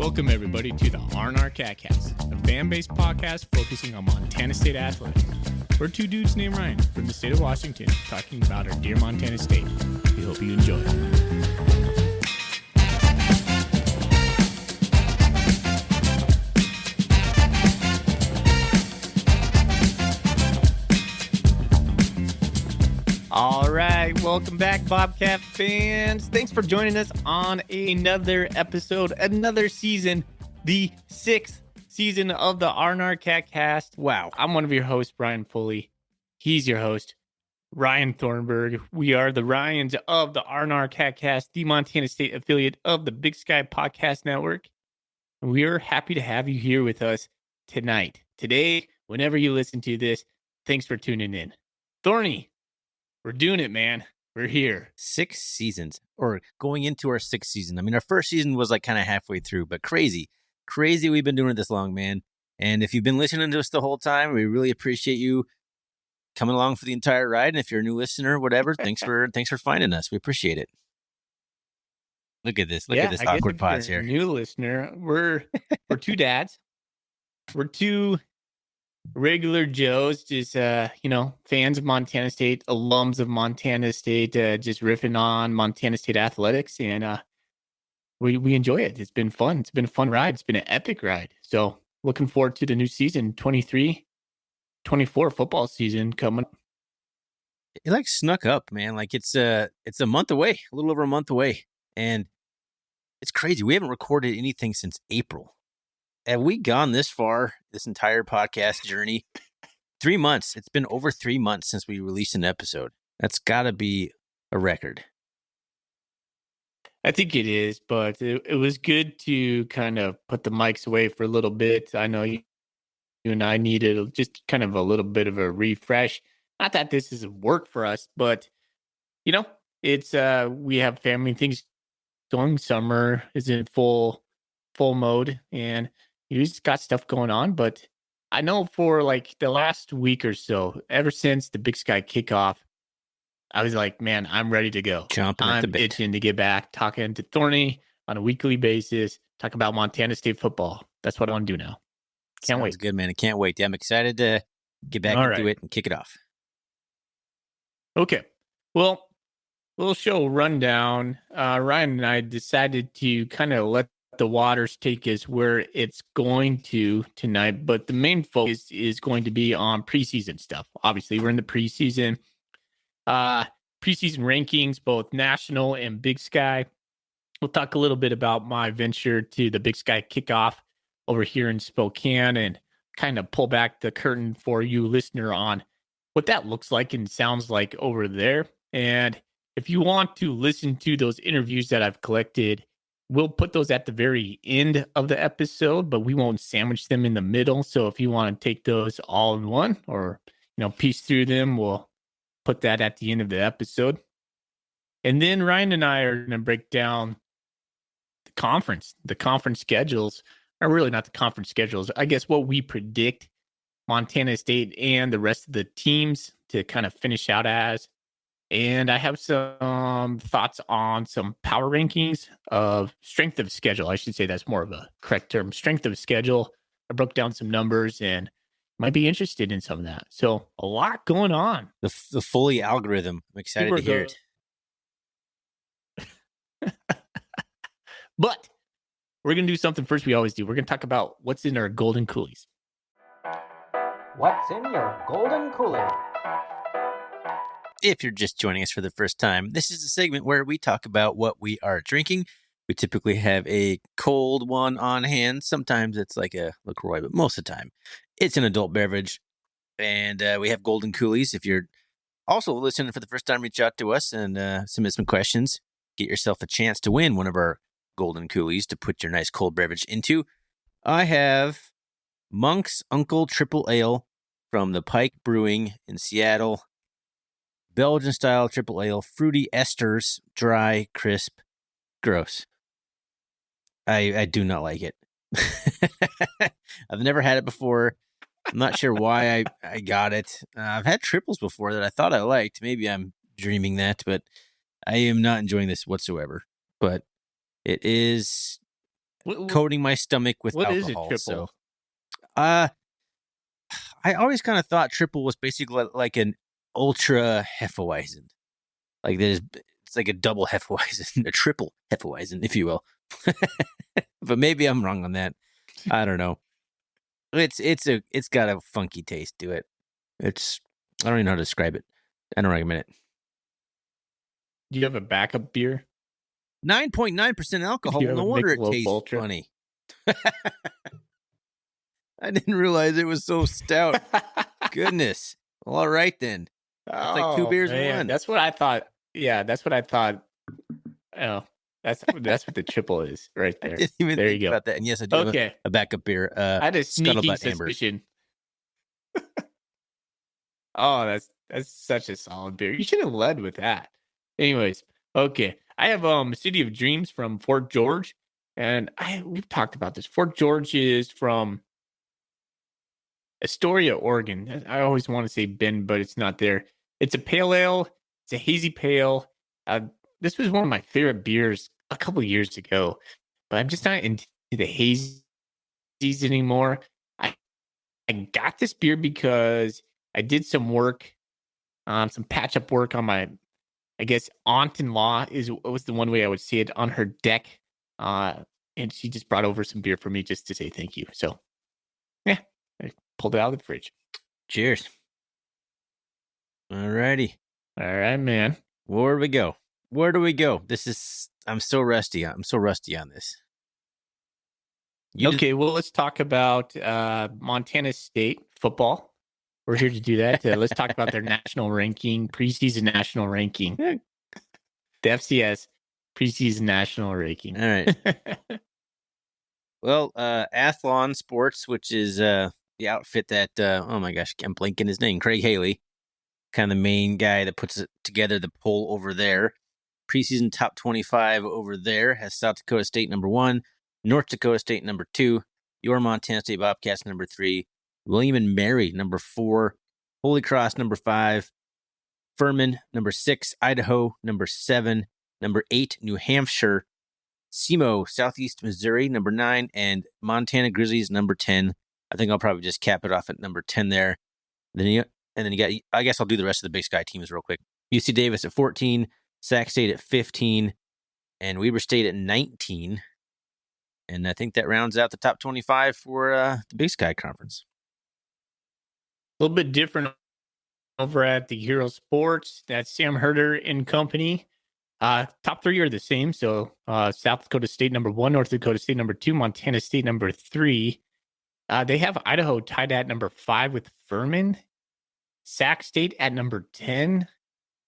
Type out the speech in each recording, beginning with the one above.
Welcome, everybody, to the R&R Catcast, a fan-based podcast focusing on Montana State athletics. We're two dudes named Ryan from the state of Washington talking about our dear Montana State. We hope you enjoy. All right, welcome back, Bobcat fans. Thanks for joining us on another episode, another season, the 6th season of the R&R Catcast. Wow, I'm one of your hosts, Brian Foley. He's your host, Ryan Thornburg. We are the Ryans of the R&R Catcast, the Montana State affiliate of the Big Sky Podcast Network. And we are happy to have you here with us tonight, today, whenever you listen to this. Thanks for tuning in. Thorny. We're doing it, man. We're here. 6 seasons, or going into our 6th season. I mean, our first season was like kind of halfway through, but crazy we've been doing it this long, man. And if you've been listening to us the whole time, we really appreciate you coming along for the entire ride. And if you're a new listener, whatever, thanks for finding us. We appreciate it. Look at this. Look at this awkward pause here. New listener, we're two dads. We're two regular Joes, just fans of Montana State, alums of Montana State, just riffing on Montana State athletics, and we enjoy it. It's been fun. It's been a fun ride. It's been an epic ride. So looking forward to the new season, 23-24 football season coming. It like snuck up, man. Like it's a month away, a little over a month away, and it's crazy. We haven't recorded anything since April. Have we gone this far, this entire podcast journey? 3 months. It's been over 3 months since we released an episode. That's got to be a record. I think it is, but it was good to kind of put the mics away for a little bit. I know you and I needed just kind of a little bit of a refresh. Not that this is work for us, but, it's we have family things going. Summer is in full mode, and you just got stuff going on. But I know for like the last week or so, ever since the Big Sky kickoff, I was like, man, I'm ready to go. I'm itching to get back, talking to Thorny on a weekly basis, talk about Montana State football. That's what I want to do now. Can't wait. Good, man. I can't wait. I'm excited to get back into it and kick it off. Okay. Well, little show rundown. Ryan and I decided to kind of let the waters take us where it's going to tonight, but the main focus is going to be on preseason stuff. Obviously, we're in the preseason rankings, both national and Big Sky. We'll talk a little bit about my venture to the Big Sky kickoff over here in Spokane and kind of pull back the curtain for you listener on what that looks like and sounds like over there. And if you want to listen to those interviews that I've collected, we'll put those at the very end of the episode, but we won't sandwich them in the middle. So if you want to take those all in one or, piece through them, we'll put that at the end of the episode. And then Ryan and I are going to break down the conference schedules, or really not the conference schedules. I guess what we predict Montana State and the rest of the teams to kind of finish out as. And I have some thoughts on some power rankings of strength of schedule. I should say that's more of a correct term. Strength of schedule. I broke down some numbers and might be interested in some of that. So a lot going on. The Foley algorithm. I'm excited to hear it. But we're going to do something first we always do. We're going to talk about what's in our golden coolies. What's in your golden cooler? If you're just joining us for the first time, this is a segment where we talk about what we are drinking. We typically have a cold one on hand. Sometimes it's like a LaCroix, but most of the time it's an adult beverage. And we have golden coolies. If you're also listening for the first time, reach out to us and submit some questions. Get yourself a chance to win one of our golden coolies to put your nice cold beverage into. I have Monk's Uncle Triple Ale from the Pike Brewing in Seattle. Belgian style triple ale, fruity esters, dry, crisp, gross. I do not like it. I've never had it before. I'm not sure why I got it. I've had triples before that I thought I liked. Maybe I'm dreaming that, but I am not enjoying this whatsoever. But it is coating my stomach with what alcohol. is a triple? So, I always kind of thought triple was basically like an ultra Hefeweizen. Like it's like a double Hefeweizen, a triple Hefeweizen, if you will. But maybe I'm wrong on that. I don't know. It's got a funky taste to it. I don't even know how to describe it. I don't recommend it. Do you have a backup beer? 9.9% alcohol. Do you have No a wonder it Michelob tastes Ultra? funny. I didn't realize it was so stout. Goodness. All right then. That's like 2 beers in one. That's what I thought. Yeah, that's what I thought. Oh, that's what the triple is right I there. didn't even There think you go. about that. And yes, I do have a backup beer. I had a sneaking Scuttlebutt Amber. suspicion. Oh, that's such a solid beer. You should have led with that. Anyways, okay. I have City of Dreams from Fort George, and we've talked about this. Fort George is from Astoria, Oregon. I always want to say Bend, but it's not there. It's a pale ale. It's a hazy pale. This was one of my favorite beers a couple of years ago, but I'm just not into the hazies anymore. I got this beer because I did some work, some patch up work on my, I guess, aunt-in-law was the one way I would say it, on her deck. And she just brought over some beer for me just to say thank you. So, yeah, I pulled it out of the fridge. Cheers. All righty. All right, man. Where do we go? I'm so rusty. I'm so rusty on this. Well, let's talk about Montana State football. We're here to do that. Let's talk about their national ranking, preseason national ranking. The FCS preseason national ranking. All right. Well, Athlon Sports, which is the outfit that, oh my gosh, I'm blanking his name, Craig Haley, kind of the main guy that puts together the poll over there. Preseason top 25 over there has South Dakota State number 1, North Dakota State number 2, your Montana State Bobcats number 3, William and Mary number 4, Holy Cross number 5, Furman number 6, Idaho number 7, number 8, New Hampshire, SEMO, Southeast Missouri, number 9, and Montana Grizzlies, number 10. I think I'll probably just cap it off at number 10 there. Then you got, I guess I'll do the rest of the Big Sky teams real quick. UC Davis at 14, Sac State at 15, and Weber State at 19. And I think that rounds out the top 25 for the Big Sky Conference. A little bit different over at the Hero Sports. That's Sam Herder and company. Top 3 are the same. So South Dakota State number 1, North Dakota State number 2, Montana State number 3. They have Idaho tied at number 5 with Furman, Sac State at number 10.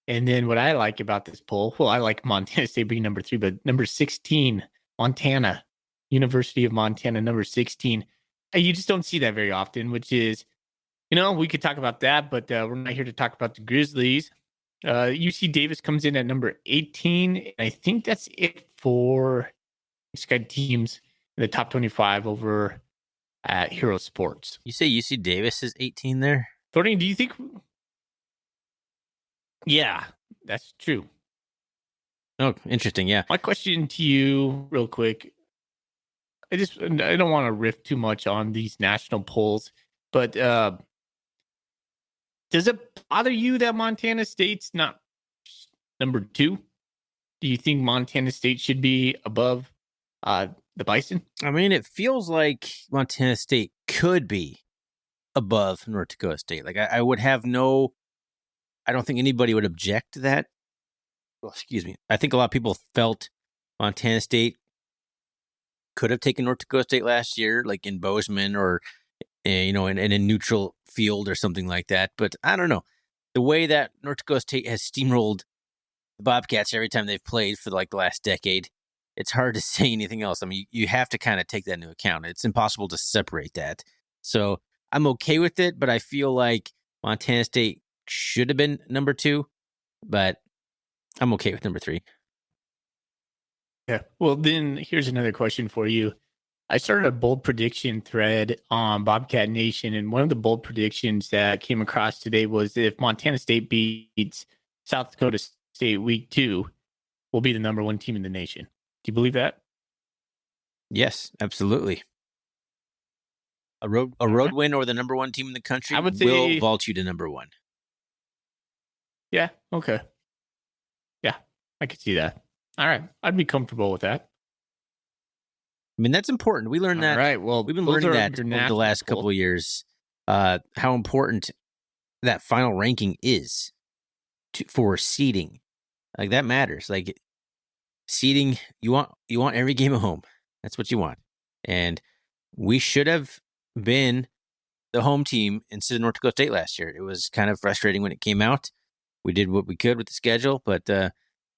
And then what I like about this poll, well, I like Montana State being number 3, but number 16, Montana, University of Montana, number 16. You just don't see that very often, which is, we could talk about that, but we're not here to talk about the Grizzlies. UC Davis comes in at number 18. And I think that's it for Sky teams in the top 25 over at Hero Sports. You say UC Davis is 18 there? Thornton, do you think? Yeah, that's true. Oh, interesting. Yeah. My question to you, real quick. I don't want to riff too much on these national polls, but does it bother you that Montana State's not number 2? Do you think Montana State should be above the Bison? I mean, it feels like Montana State could be above North Dakota State. Like I would have I don't think anybody would object to that. Well, excuse me. I think a lot of people felt Montana State could have taken North Dakota State last year, like in Bozeman or, in a neutral field or something like that. But I don't know. The way that North Dakota State has steamrolled the Bobcats every time they've played for like the last decade, it's hard to say anything else. I mean, you have to kind of take that into account. It's impossible to separate that. So I'm okay with it, but I feel like Montana State should have been number 2, but I'm okay with number 3. Yeah. Well, then here's another question for you. I started a bold prediction thread on Bobcat Nation, and one of the bold predictions that came across today was if Montana State beats South Dakota State week 2, we'll be the number 1 team in the nation. Do you believe that? Yes, absolutely. A road win or the number one team in the country I would will say, vault you to number one. yeah, okay. Yeah, I could see that. All right. I'd be comfortable with that. I mean, that's important. We learned All that. right. Well, We've been those learning are that your over the national last couple polls. of years, how important that final ranking is for seeding. Like that matters. Like seeding, you want every game at home. That's what you want. And we should have been the home team instead of North Dakota State last year. It was kind of frustrating when it came out. We did what we could with the schedule, but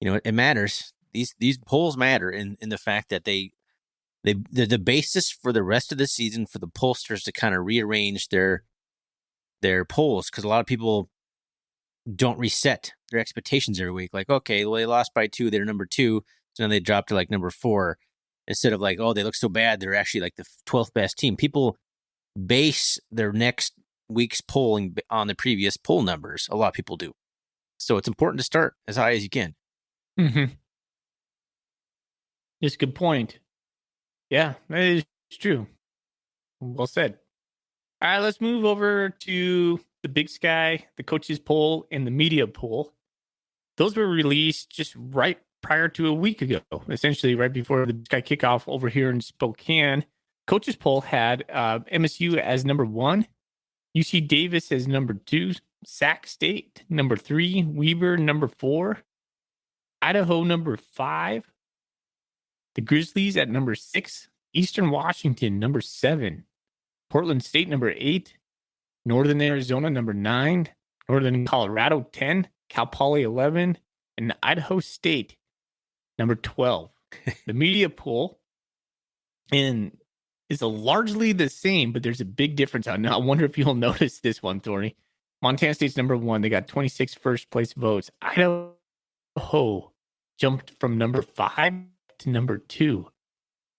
it matters. These polls matter in the fact that the basis for the rest of the season for the pollsters to kind of rearrange their polls, because a lot of people don't reset their expectations every week. Like, okay, well, they lost by 2, they're number 2, so now they dropped to like number 4, instead of like, oh, they look so bad, they're actually like the 12th best team. People base their next week's polling on the previous poll numbers. A lot of people do. So it's important to start as high as you can. Mm-hmm. It's a good point. Yeah, that is true. Well said. All right, let's move over to the Big Sky, the coaches poll, and the media poll. Those were released just right prior to a week ago, essentially right before the Big Sky kickoff over here in Spokane. Coaches poll had MSU as number 1, UC Davis as number 2, Sac State number 3, Weber number 4, Idaho number 5, the Grizzlies at number 6, Eastern Washington number 7, Portland State number 8, Northern Arizona number 9, Northern Colorado 10, Cal Poly 11, and Idaho State number 12. The media poll is largely the same, but there's a big difference. I wonder if you'll notice this one, Thorny. Montana State's number 1. They got 26 first place votes. Idaho jumped from number 5 to number 2.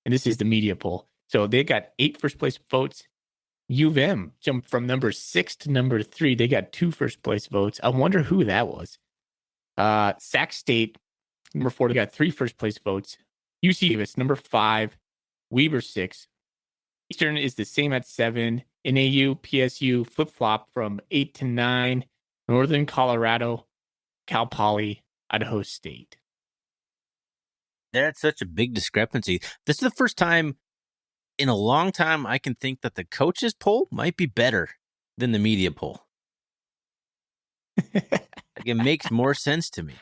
And this is the media poll. So they got 8 first place votes. U of M jumped from number 6 to number 3. They got 2 first place votes. I wonder who that was. Sac State, number 4, they got 3 first place votes. UC Davis, number 5. Weber 6. Eastern is the same at 7. NAU, PSU flip flop from 8 to 9. Northern Colorado, Cal Poly, Idaho State. That's such a big discrepancy. This is the first time in a long time I can think that the coaches poll might be better than the media poll. Like, it makes more sense to me.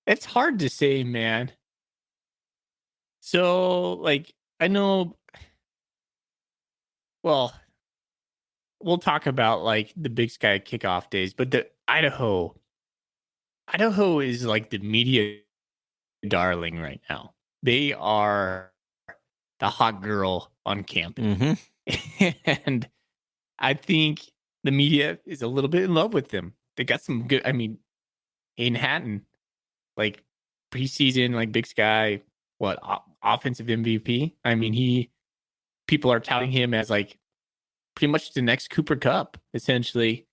It's hard to say, man. So, like, I know. Well, we'll talk about like the Big Sky kickoff days, but the Idaho is like the media darling right now. They are the hot girl on campus. Mm-hmm. And I think the media is a little bit in love with them. They got some good, Hayden Hatton, like preseason, like Big Sky, offensive MVP. I mean, people are touting him as like pretty much the next Cooper Kupp, essentially.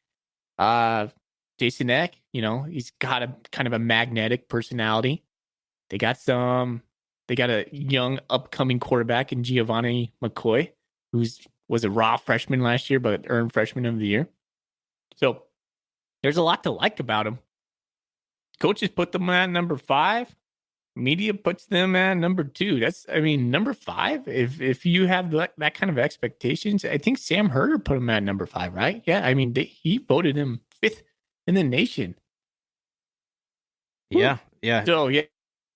Jason Eck, he's got a kind of a magnetic personality. They got a young upcoming quarterback in Giovanni McCoy, was a raw freshman last year, but earned freshman of the year. So there's a lot to like about him. Coaches put them at number 5. Media puts them at number 2. Number 5. If you have that kind of expectations, I think Sam Herder put him at number 5, right? Yeah, he voted him 5th in the nation. Yeah. So yeah,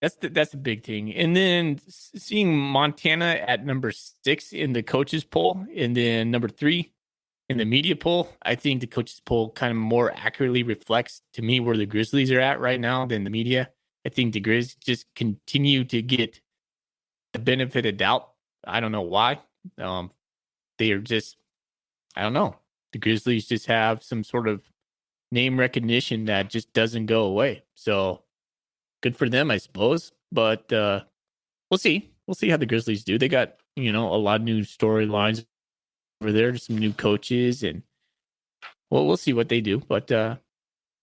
that's a big thing. And then seeing Montana at number 6 in the coaches poll, and then number 3 in the media poll, I think the coaches poll kind of more accurately reflects to me where the Grizzlies are at right now than the media. I think the Grizz just continue to get the benefit of doubt. I don't know why. They are just, I don't know. The Grizzlies just have some sort of name recognition that just doesn't go away. So good for them, I suppose. But we'll see. We'll see how the Grizzlies do. They got, a lot of new storylines over there, some new coaches, and we'll see what they do. But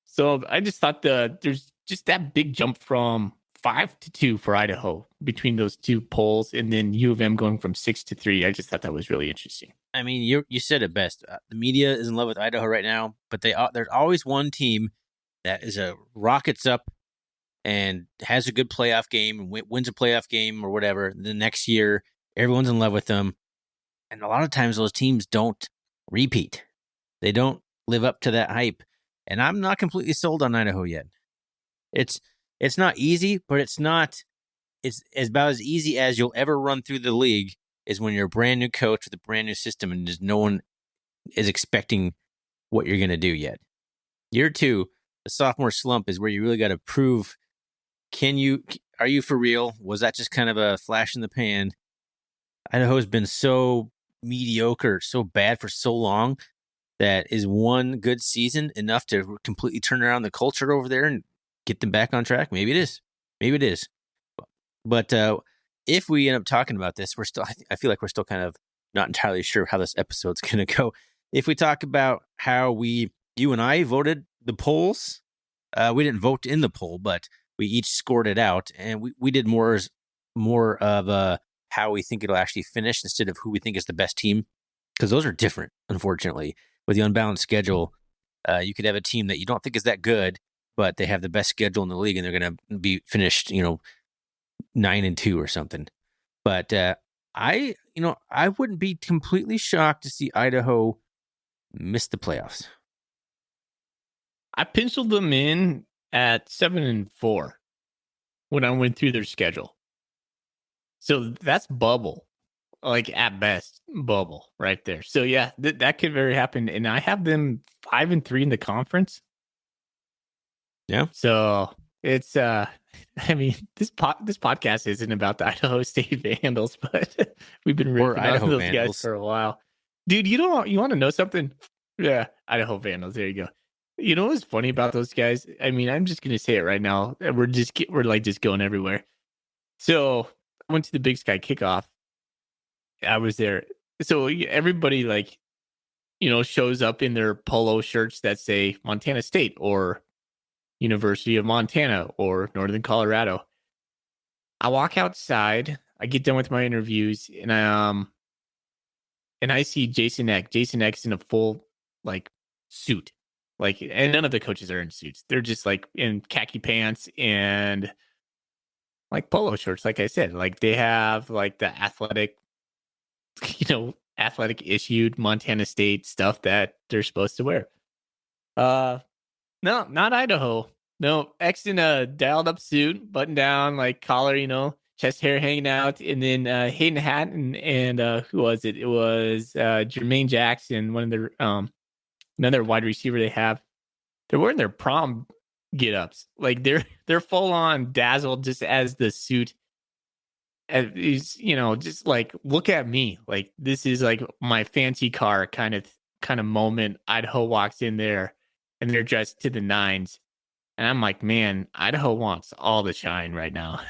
so I just thought there's just that big jump from 5-2 for Idaho between those two polls, and then U of M going from 6-3. I just thought that was really interesting. I mean, you said it best. The media is in love with Idaho right now, but there's always one team that is a rockets up and has a good playoff game and wins a playoff game or whatever. The next year, everyone's in love with them, and a lot of times those teams don't repeat. They don't live up to that hype, and I'm not completely sold on Idaho yet. It's not easy, but it's about as easy as you'll ever run through the league. Is when you're a brand new coach with a brand new system and just no one is expecting what you're going to do yet. Year 2, the sophomore slump is where you really got to prove, are you for real? Was that just kind of a flash in the pan? Idaho's been so mediocre, so bad for so long that is one good season enough to completely turn around the culture over there and get them back on track? Maybe it is. Maybe it is. But if we end up talking about this, I feel like we're still kind of not entirely sure how this episode's going to go. If we talk about how you and I voted the polls, we didn't vote in the poll, but we each scored it out, and we did more of how we think it'll actually finish instead of who we think is the best team, because those are different, unfortunately. With the unbalanced schedule, you could have a team that you don't think is that good, but they have the best schedule in the league, and they're going to be finished, 9-2 or something. But I wouldn't be completely shocked to see Idaho miss the playoffs. I penciled them in at 7-4 when I went through their schedule. So that's bubble, like at best bubble right there. So yeah, that could very happen. And I have them 5-3 in the conference. Yeah. So it's I mean, this podcast isn't about the Idaho State Vandals, but we've been ripping on those guys for a while. Dude, you want to know something? Yeah, Idaho Vandals. There you go. You know what's funny about those guys? I mean, I'm just gonna say it right now. We're just going everywhere. So I went to the Big Sky kickoff. I was there. So everybody shows up in their polo shirts that say Montana State or University of Montana or Northern Colorado. I walk outside. I get done with my interviews, and I see Jason Eck. Jason Eck's in a full suit, and none of the coaches are in suits. They're just in khaki pants and polo shirts. Like I said, they have the athletic, athletic issued Montana State stuff that they're supposed to wear. No, not Idaho. No, X in a dialed up suit, button down, collar, chest hair hanging out. And then Hayden Hatton and who was it? It was Jermaine Jackson, one of their another wide receiver they have. They're wearing their prom get-ups. They're full on dazzled just as the suit. And is just look at me. This is my fancy car kind of moment. Idaho walks in there and they're dressed to the nines. And I'm like, man, Idaho wants all the shine right now.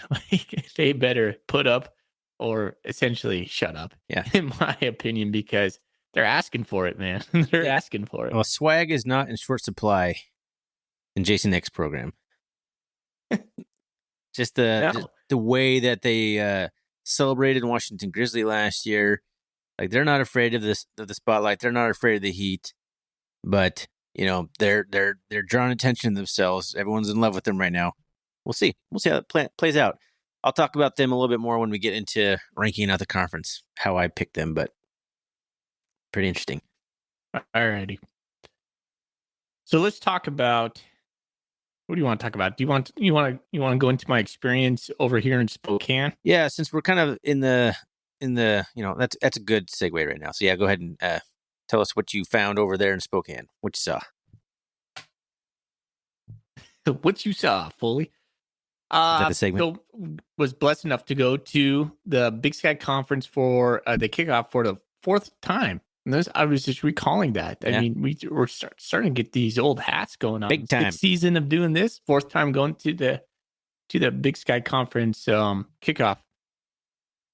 They better put up or essentially shut up, in my opinion, because they're asking for it, man. They're asking for it. Well, swag is not in short supply in Jason Eck's program. just the way that they celebrated Washington Grizzly last year. They're not afraid of the spotlight. They're not afraid of the heat, but they're drawing attention to themselves. Everyone's in love with them right now. We'll see how it plays out. I'll talk about them a little bit more when we get into ranking out the conference, how I picked them, but pretty interesting. All righty. So let's talk about, what do you want to talk about? Do you want to go into my experience over here in Spokane? Yeah, since we're kind of in the that's a good segue right now. So yeah, go ahead and tell us what you found over there in Spokane. What you saw. What you saw, Foley. Is that the segment? So was blessed enough to go to the Big Sky Conference for the kickoff for the 4th time. And I was just recalling that. I mean, we're starting to get these old hats going on. Big time. 6th season of doing this. 4th time going to the Big Sky Conference kickoff.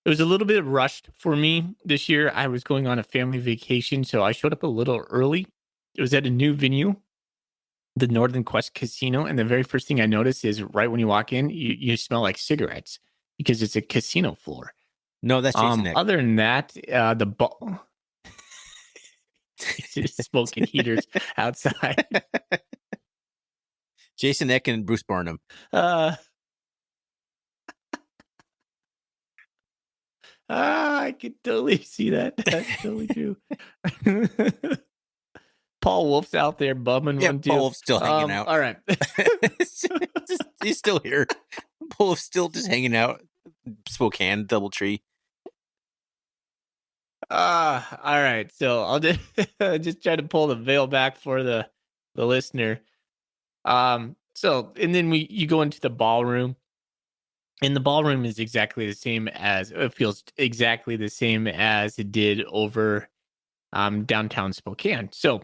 It was a little bit rushed for me this year. I was going on a family vacation, so I showed up a little early. It was at a new venue. the Northern Quest Casino, and the very first thing I noticed is right when you walk in, you smell like cigarettes because it's a casino floor. No, that's Jason Eck. Other than that, the ball. Just smoking heaters outside. Jason Eck and Bruce Barnum. I can totally see that. That's totally true. Paul Wolf's out there bumming one too. Paul Wolf's still hanging out. All right. He's still here. Paul Wolf's still just hanging out. Spokane, Doubletree. All right. So I'll just try to pull the veil back for the listener. So and then you go into the ballroom. And the ballroom is exactly the same as it feels exactly the same as it did over downtown Spokane. So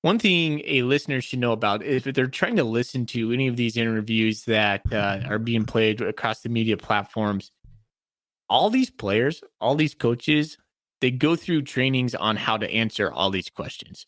one thing a listener should know about is if they're trying to listen to any of these interviews that are being played across the media platforms, all these players, all these coaches, they go through trainings on how to answer all these questions.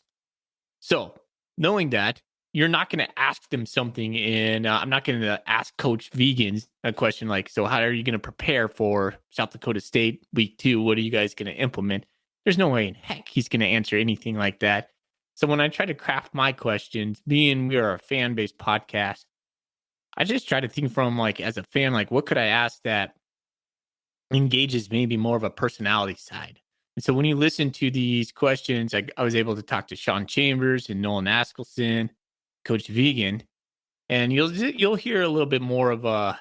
So knowing that, you're not going to ask them something in, I'm not going to ask Coach Vigen a question like, so how are you going to prepare for South Dakota State week 2? What are you guys going to implement? There's no way in heck he's going to answer anything like that. So when I try to craft my questions, being we are a fan-based podcast, I just try to think from like, as a fan, like what could I ask that engages maybe more of a personality side? And so when you listen to these questions, I was able to talk to Sean Chambers and Nolan Askelson, Coach Vigen, and you'll hear a little bit more of a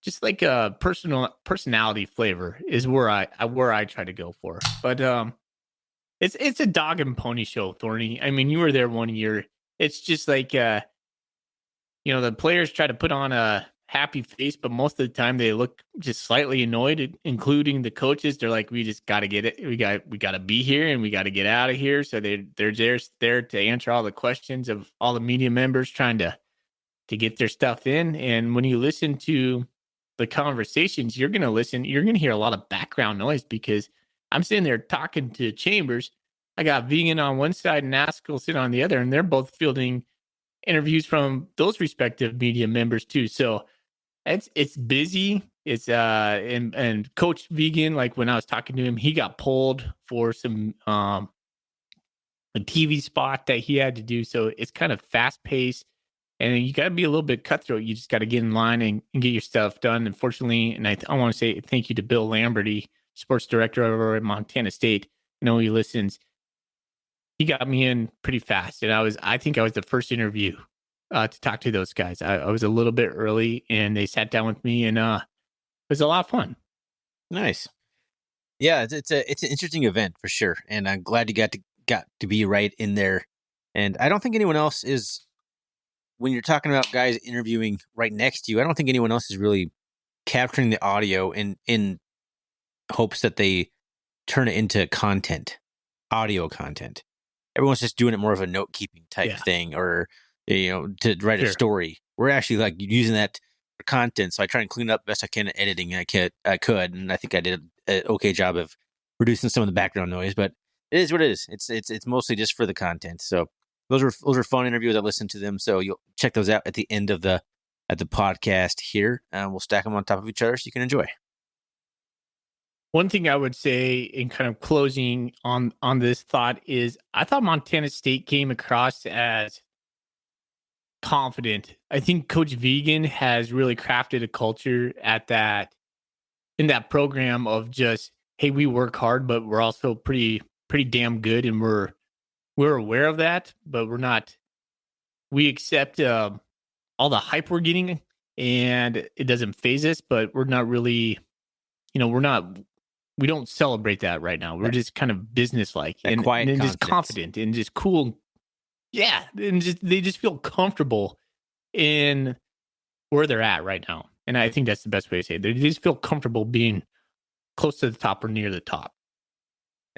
just like a personality flavor is where I try to go for. But it's a dog and pony show, Thorny. I mean, you were there 1 year. It's just like the players try to put on a happy face, but most of the time they look just slightly annoyed, including the coaches. They're like, we just got to get it. We got to be here and we got to get out of here. So they're just there to answer all the questions of all the media members trying to get their stuff in. And when you listen to the conversations, you're going to hear a lot of background noise because I'm sitting there talking to Chambers. I got Vigen on one side and Askelson on the other, and they're both fielding interviews from those respective media members too. So it's busy. It's and Coach Vigen, like when I was talking to him, he got pulled for some a TV spot that he had to do. So it's kind of fast paced, and you got to be a little bit cutthroat. You just got to get in line and get your stuff done. Unfortunately, and I want to say thank you to Bill Lamberty, sports director over at Montana State. I know he listens. He got me in pretty fast, and I think I was the first interview to talk to those guys. I was a little bit early, and they sat down with me, and it was a lot of fun. Nice. Yeah, it's an interesting event for sure, and I'm glad you got to be right in there. And I don't think anyone else is. When you're talking about guys interviewing right next to you, I don't think anyone else is really capturing the audio in hopes that they turn it into content, audio content. Everyone's just doing it more of a note keeping type thing, or to write a story. We're actually like using that for content. So I try and clean up best I can at editing. I could, and I think I did an okay job of reducing some of the background noise. But it is what it is. It's mostly just for the content. So those are fun interviews. I listened to them. So you'll check those out at the end of the podcast here. We'll stack them on top of each other so you can enjoy. One thing I would say in kind of closing on this thought is I thought Montana State came across as confident. I think Coach Vigen has really crafted a culture in that program of just, hey, we work hard, but we're also pretty damn good, and we're aware of that, but we accept all the hype we're getting, and it doesn't phase us, but we're not really, we don't celebrate that right now. We're just kind of business-like and just confident and just cool. Yeah. And they just feel comfortable in where they're at right now. And I think that's the best way to say it. They just feel comfortable being close to the top or near the top.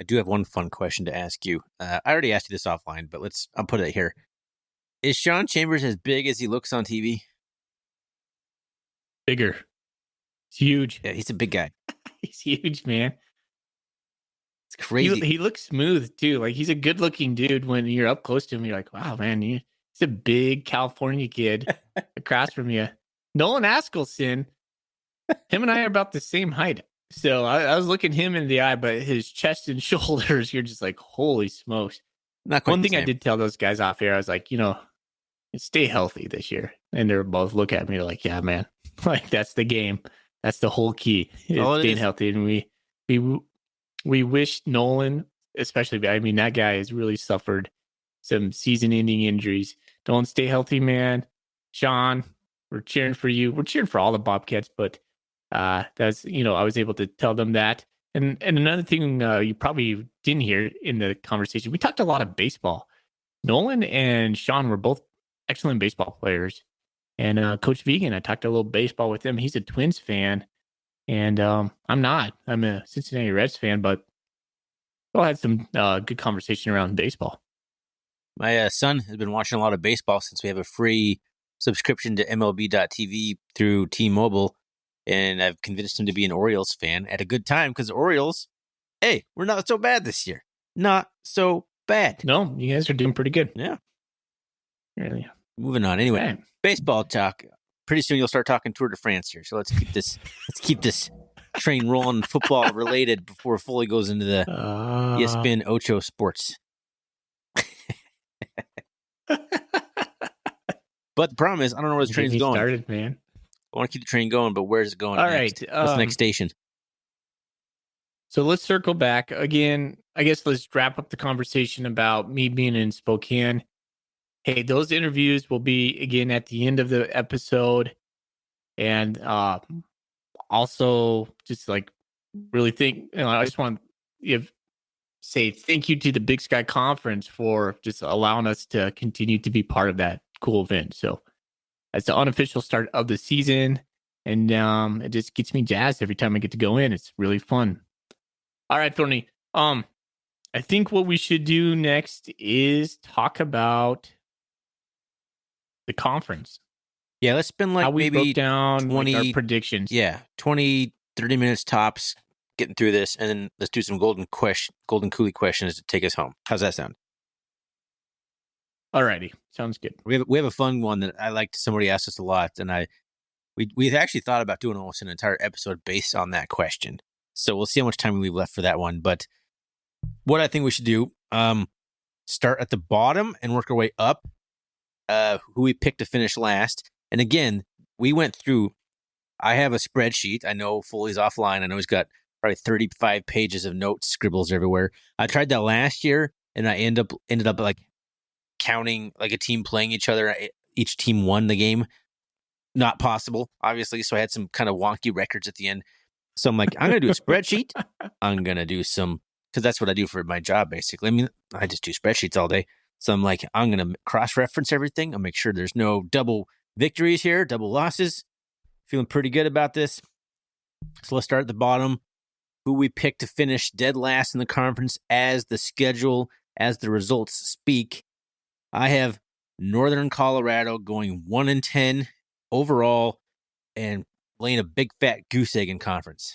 I do have one fun question to ask you. I already asked you this offline, but I'll put it here. Is Sean Chambers as big as he looks on TV? Bigger. It's huge. Yeah, he's a big guy. He's huge, man. It's crazy. He looks smooth too. Like he's a good looking dude when you're up close to him. You're like, wow, man, He's a big California kid across from you. Nolan Askelson, him and I are about the same height. So I was looking him in the eye, but his chest and shoulders, you're just like, holy smokes. Not quite One the thing I same. did tell those guys off air, I was like, stay healthy this year. And they're both looking at me like, yeah, man, like that's the game. That's the whole key is staying healthy. And we wish Nolan, especially, I mean, that guy has really suffered some season-ending injuries. Don't stay healthy, man. Sean, we're cheering for you. We're cheering for all the Bobcats, but that's, I was able to tell them that. And another thing you probably didn't hear in the conversation, we talked a lot of baseball. Nolan and Sean were both excellent baseball players. And Coach Vigen, I talked a little baseball with him. He's a Twins fan. And I'm not. I'm a Cincinnati Reds fan, but we all had some good conversation around baseball. My son has been watching a lot of baseball since we have a free subscription to MLB.TV through T-Mobile, and I've convinced him to be an Orioles fan at a good time because the Orioles, hey, we're not so bad this year. Not so bad. No, you guys are doing pretty good. Yeah. Really. Moving on. Anyway, Okay. Baseball talk. Pretty soon you'll start talking Tour de France here. So let's keep this train rolling, football related, before it fully goes into the ESPN Ocho Sports. But the problem is, I don't know where the train's going. Started, man. I want to keep the train going, but where's it going? All next? right. What's the next station? So let's circle back again. I guess let's wrap up the conversation about me being in Spokane. Hey, those interviews will be again at the end of the episode. And also just like really I just want to say thank you to the Big Sky Conference for just allowing us to continue to be part of that cool event. So that's the unofficial start of the season. And it just gets me jazzed every time I get to go in. It's really fun. All right, Thorny. I think what we should do next is talk about the conference. Yeah, let's spend like how we maybe broke down 20 our predictions. Yeah, 20, 30 minutes tops getting through this, and then let's do some golden coolie questions to take us home. How's that sound? Alrighty, sounds good. We have a fun one that I liked. Somebody asked us a lot, and we've actually thought about doing almost an entire episode based on that question. So we'll see how much time we leave left for that one. But what I think we should do, start at the bottom and work our way up. Who we picked to finish last. And again, we went through, I have a spreadsheet. I know Foley's offline. I know he's got probably 35 pages of notes, scribbles everywhere. I tried that last year, and I ended up like counting like a team playing each other. Each team won the game. Not possible, obviously. So I had some kind of wonky records at the end. So I'm like, I'm going to do a spreadsheet. I'm going to do some, because that's what I do for my job, basically. I mean, I just do spreadsheets all day. So I'm like, I'm going to cross-reference everything. I'll make sure there's no double victories here, double losses. Feeling pretty good about this. So let's start at the bottom. Who we picked to finish dead last in the conference as the schedule, as the results speak. I have Northern Colorado going 1-10 overall and laying a big fat goose egg in conference.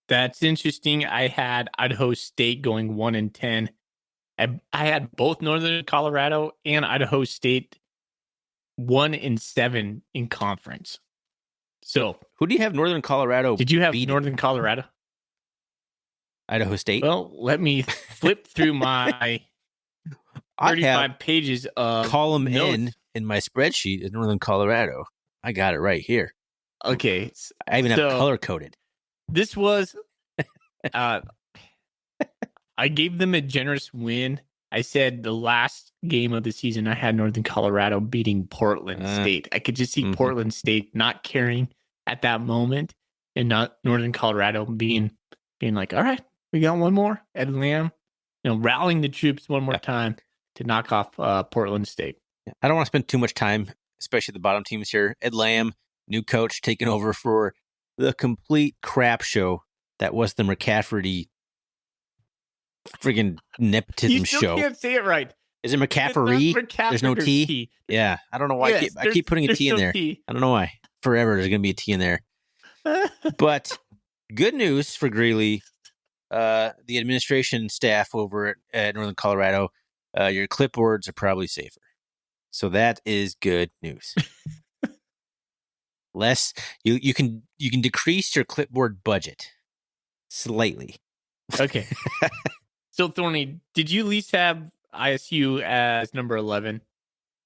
That's interesting. I had Idaho State going 1-10. I had both Northern Colorado and Idaho State 1-7 in conference. So who do you have Northern Colorado? Did you have Northern Colorado? Idaho State? Well, let me flip through my 35 pages of column notes. in my spreadsheet is Northern Colorado. I got it right here. Okay. I even have color coded. This was, I gave them a generous win. I said the last game of the season, I had Northern Colorado beating Portland State. I could just see Portland State not caring at that moment, and not Northern Colorado being like, all right, we got one more. Ed Lamb, rallying the troops one more time to knock off Portland State. I don't want to spend too much time, especially the bottom teams here. Ed Lamb, new coach, taking over for the complete crap show that was the McCafferty friggin' nepotism show. You can't say it right. Is it McCaffery? There's no T? Yeah. I don't know why I keep putting a T in there. I don't know why. Forever there's going to be a T in there. But good news for Greeley. The administration staff over at Northern Colorado your clipboards are probably safer. So that is good news. You can decrease your clipboard budget slightly. Okay. So Thorny, did you at least have ISU as number 11?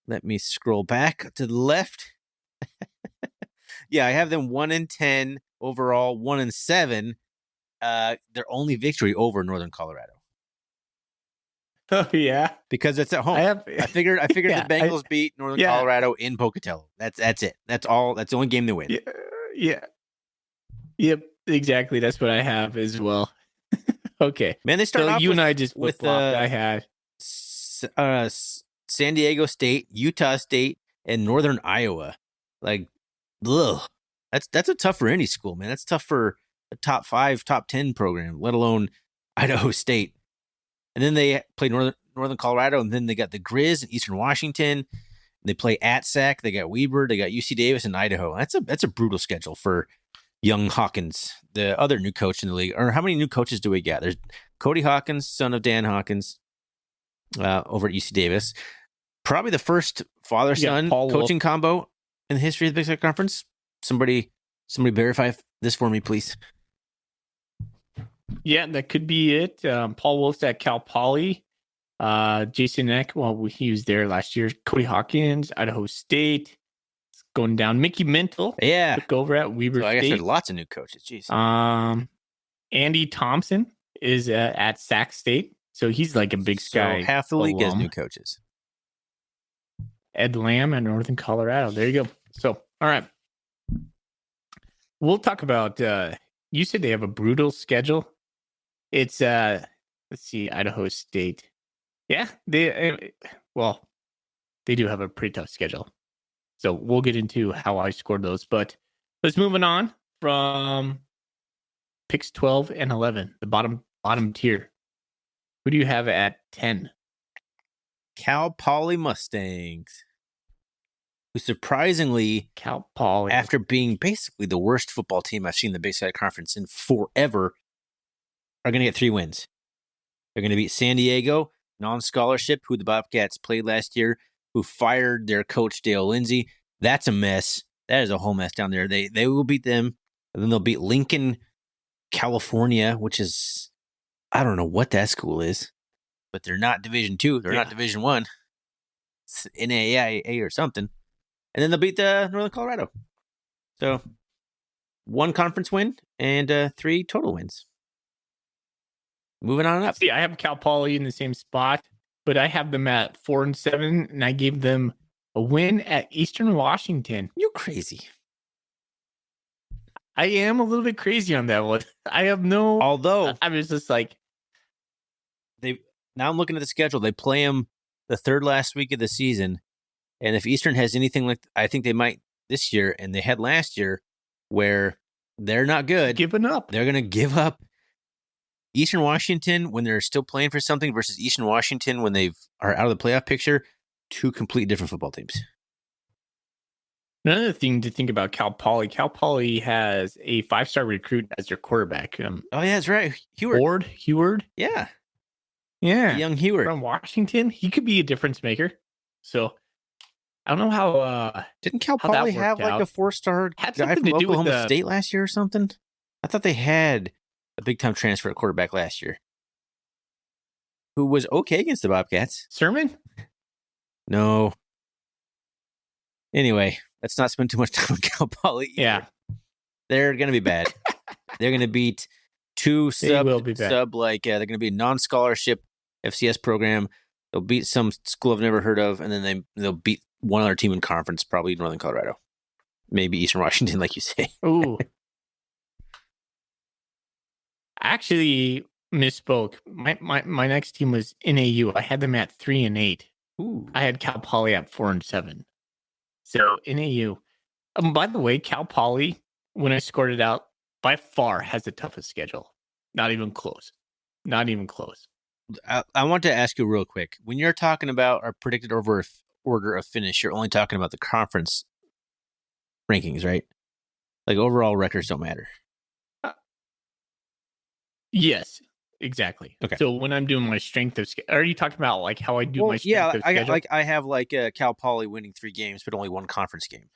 Let me scroll back to the left. Yeah, I have them 1-10 overall, 1-7. Their only victory over Northern Colorado. Oh yeah, because it's at home. I figured Yeah, the Bengals beat Northern Colorado in Pocatello. That's it. That's all. That's the only game they win. Yep, exactly. That's what I have as well. Okay, Man, they start off you and I just with I had San Diego State, Utah State, and Northern Iowa. Like, ugh. That's a tough for any school, man. That's tough for a top 5, top 10 program, let alone Idaho State. And then they play Northern Colorado, and then they got the Grizz and Eastern Washington. They play at Sac. They got Weber. They got UC Davis and Idaho. That's a brutal schedule for young Hawkins, the other new coach in the league. Or how many new coaches do we got? There's Cody Hawkins, son of Dan Hawkins, over at UC Davis. Probably the first father-son coaching combo in the history of the Big Sky Conference. Somebody verify this for me, please. Yeah, that could be it. Paul Wolf's at Cal Poly. Jason Eck, he was there last year. Cody Hawkins, Idaho State. It's going down. Mickey Mental. Yeah. Took over at Weber State. I guess there's lots of new coaches. Jeez. Andy Thompson is at Sac State. So he's like a Big Sky. So half the league has new coaches. Ed Lamb at Northern Colorado. There you go. So, all right. We'll talk about, you said they have a brutal schedule. It's, let's see, Idaho State. Yeah, they do have a pretty tough schedule. So we'll get into how I scored those. But let's moving on from picks 12 and 11, the bottom tier. Who do you have at 10? Cal Poly Mustangs. Who surprisingly, Cal Poly, after being basically the worst football team I've seen in the Big Sky Conference in forever, are going to get 3 wins. They're going to beat San Diego, non-scholarship, who the Bobcats played last year, who fired their coach Dale Lindsay. That's a mess. That is a whole mess down there. They will beat them, and then they'll beat Lincoln, California, which is, I don't know what that school is, but they're not Division II. They're not Division I. It's NAIA or something. And then they'll beat the Northern Colorado. So 1 conference win and 3 total wins. Moving on up. See, I have Cal Poly in the same spot, but I have them at 4-7, and I gave them a win at Eastern Washington. You're crazy. I am a little bit crazy on that one. I have no. Although I was just like, now I'm looking at the schedule. They play them the 3rd last week of the season, and if Eastern has anything like, I think they might this year, and they had last year, where they're not good, giving up. They're going to give up. Eastern Washington, when they're still playing for something, versus Eastern Washington when they are out of the playoff picture, 2 completely different football teams. Another thing to think about Cal Poly has a 5-star recruit as their quarterback. Oh, yeah, that's right. Heward. Yeah. Young Heward. From Washington. He could be a difference maker. So, I don't know how... Didn't Cal Poly have like a 4-star guy from Oklahoma State last year or something? I thought they had a big-time transfer at quarterback last year who was okay against the Bobcats. Sermon? No. Anyway, let's not spend too much time on Cal Poly either. Yeah. They're going to be bad. They're going to beat 2 they're going to be a non-scholarship FCS program. They'll beat some school I've never heard of, and then they'll beat one other team in conference, probably Northern Colorado. Maybe Eastern Washington, like you say. Ooh. Actually misspoke. My next team was NAU. I had them at 3-8. Ooh. I had Cal Poly at 4-7. So NAU. By the way, Cal Poly, when I scored it out, by far has the toughest schedule. Not even close. I want to ask you real quick. When you're talking about our predicted order of finish, you're only talking about the conference rankings, right? Like overall records don't matter. Yes. exactly. Okay. So when I'm doing my strength of schedule, are you talking about like how I do my strength yeah, of schedule? I have like Cal Poly winning 3 games, but only 1 conference game.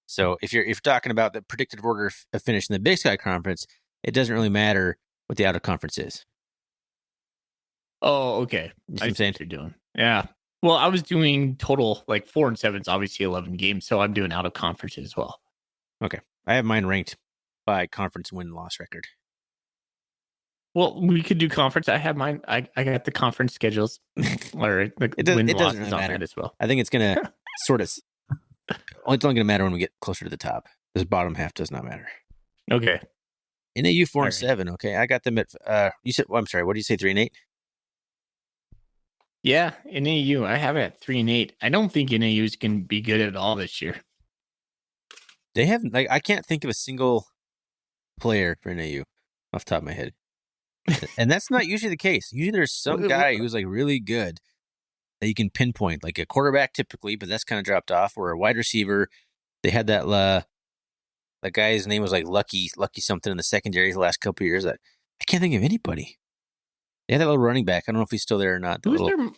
So if you're talking about the predicted order of finish in the Big Sky Conference, it doesn't really matter what the out of conference is. Oh, okay. You see I what I'm see saying? what you're doing. Yeah. Well, I was doing total like 4 and 7 is obviously 11 games, so I'm doing out of conference as well. Okay. I have mine ranked by conference win-loss record. Well, we could do conference. I have mine. I got the conference schedules or the It win doesn't losses really on matter. that as well. I think it's going to sort of... It's only going to matter when we get closer to the top. This bottom half does not matter. Okay. NAU 4 All and right. 7. Okay. I got them at... you said... I'm sorry. What did you say? 3 and 8? Yeah, NAU. I have it at 3 and 8. I don't think NAU is going to be good at all this year. They haven't... Like, I can't think of a single player for NAU off the top of my head. And that's not usually the case. Usually there's some guy who's like really good that you can pinpoint, like a quarterback typically, but that's kind of dropped off, or a wide receiver. They had that guy's name was like Lucky something in the secondary the last couple of years. I can't think of anybody. They had that little running back. I don't know if he's still there or not. Who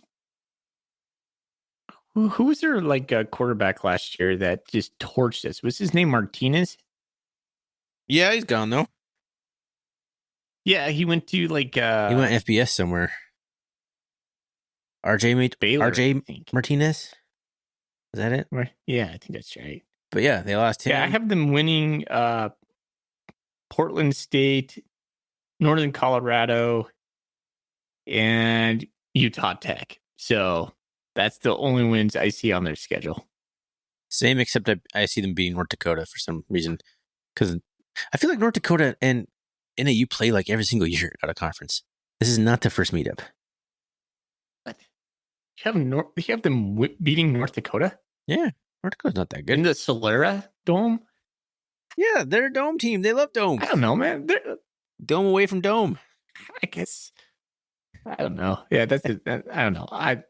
was their like quarterback last year that just torched us? Was his name Martinez? Yeah, he's gone though. Yeah, he went to like He went FBS somewhere. Baylor, RJ Martinez. Is that it? Right. Yeah, I think that's right. But yeah, they lost him. Yeah, I have them winning Portland State, Northern Colorado, and Utah Tech. So that's the only wins I see on their schedule. Same, except I see them beating North Dakota for some reason. Because I feel like North Dakota and NAU play like every single year out of conference. This is not the first meetup. What? You have them beating North Dakota? Yeah, North Dakota's not that good. In the Solera Dome? Yeah, they're a dome team. They love domes. I don't know, man. Dome away from dome. I guess. I don't know. Yeah, I don't know. I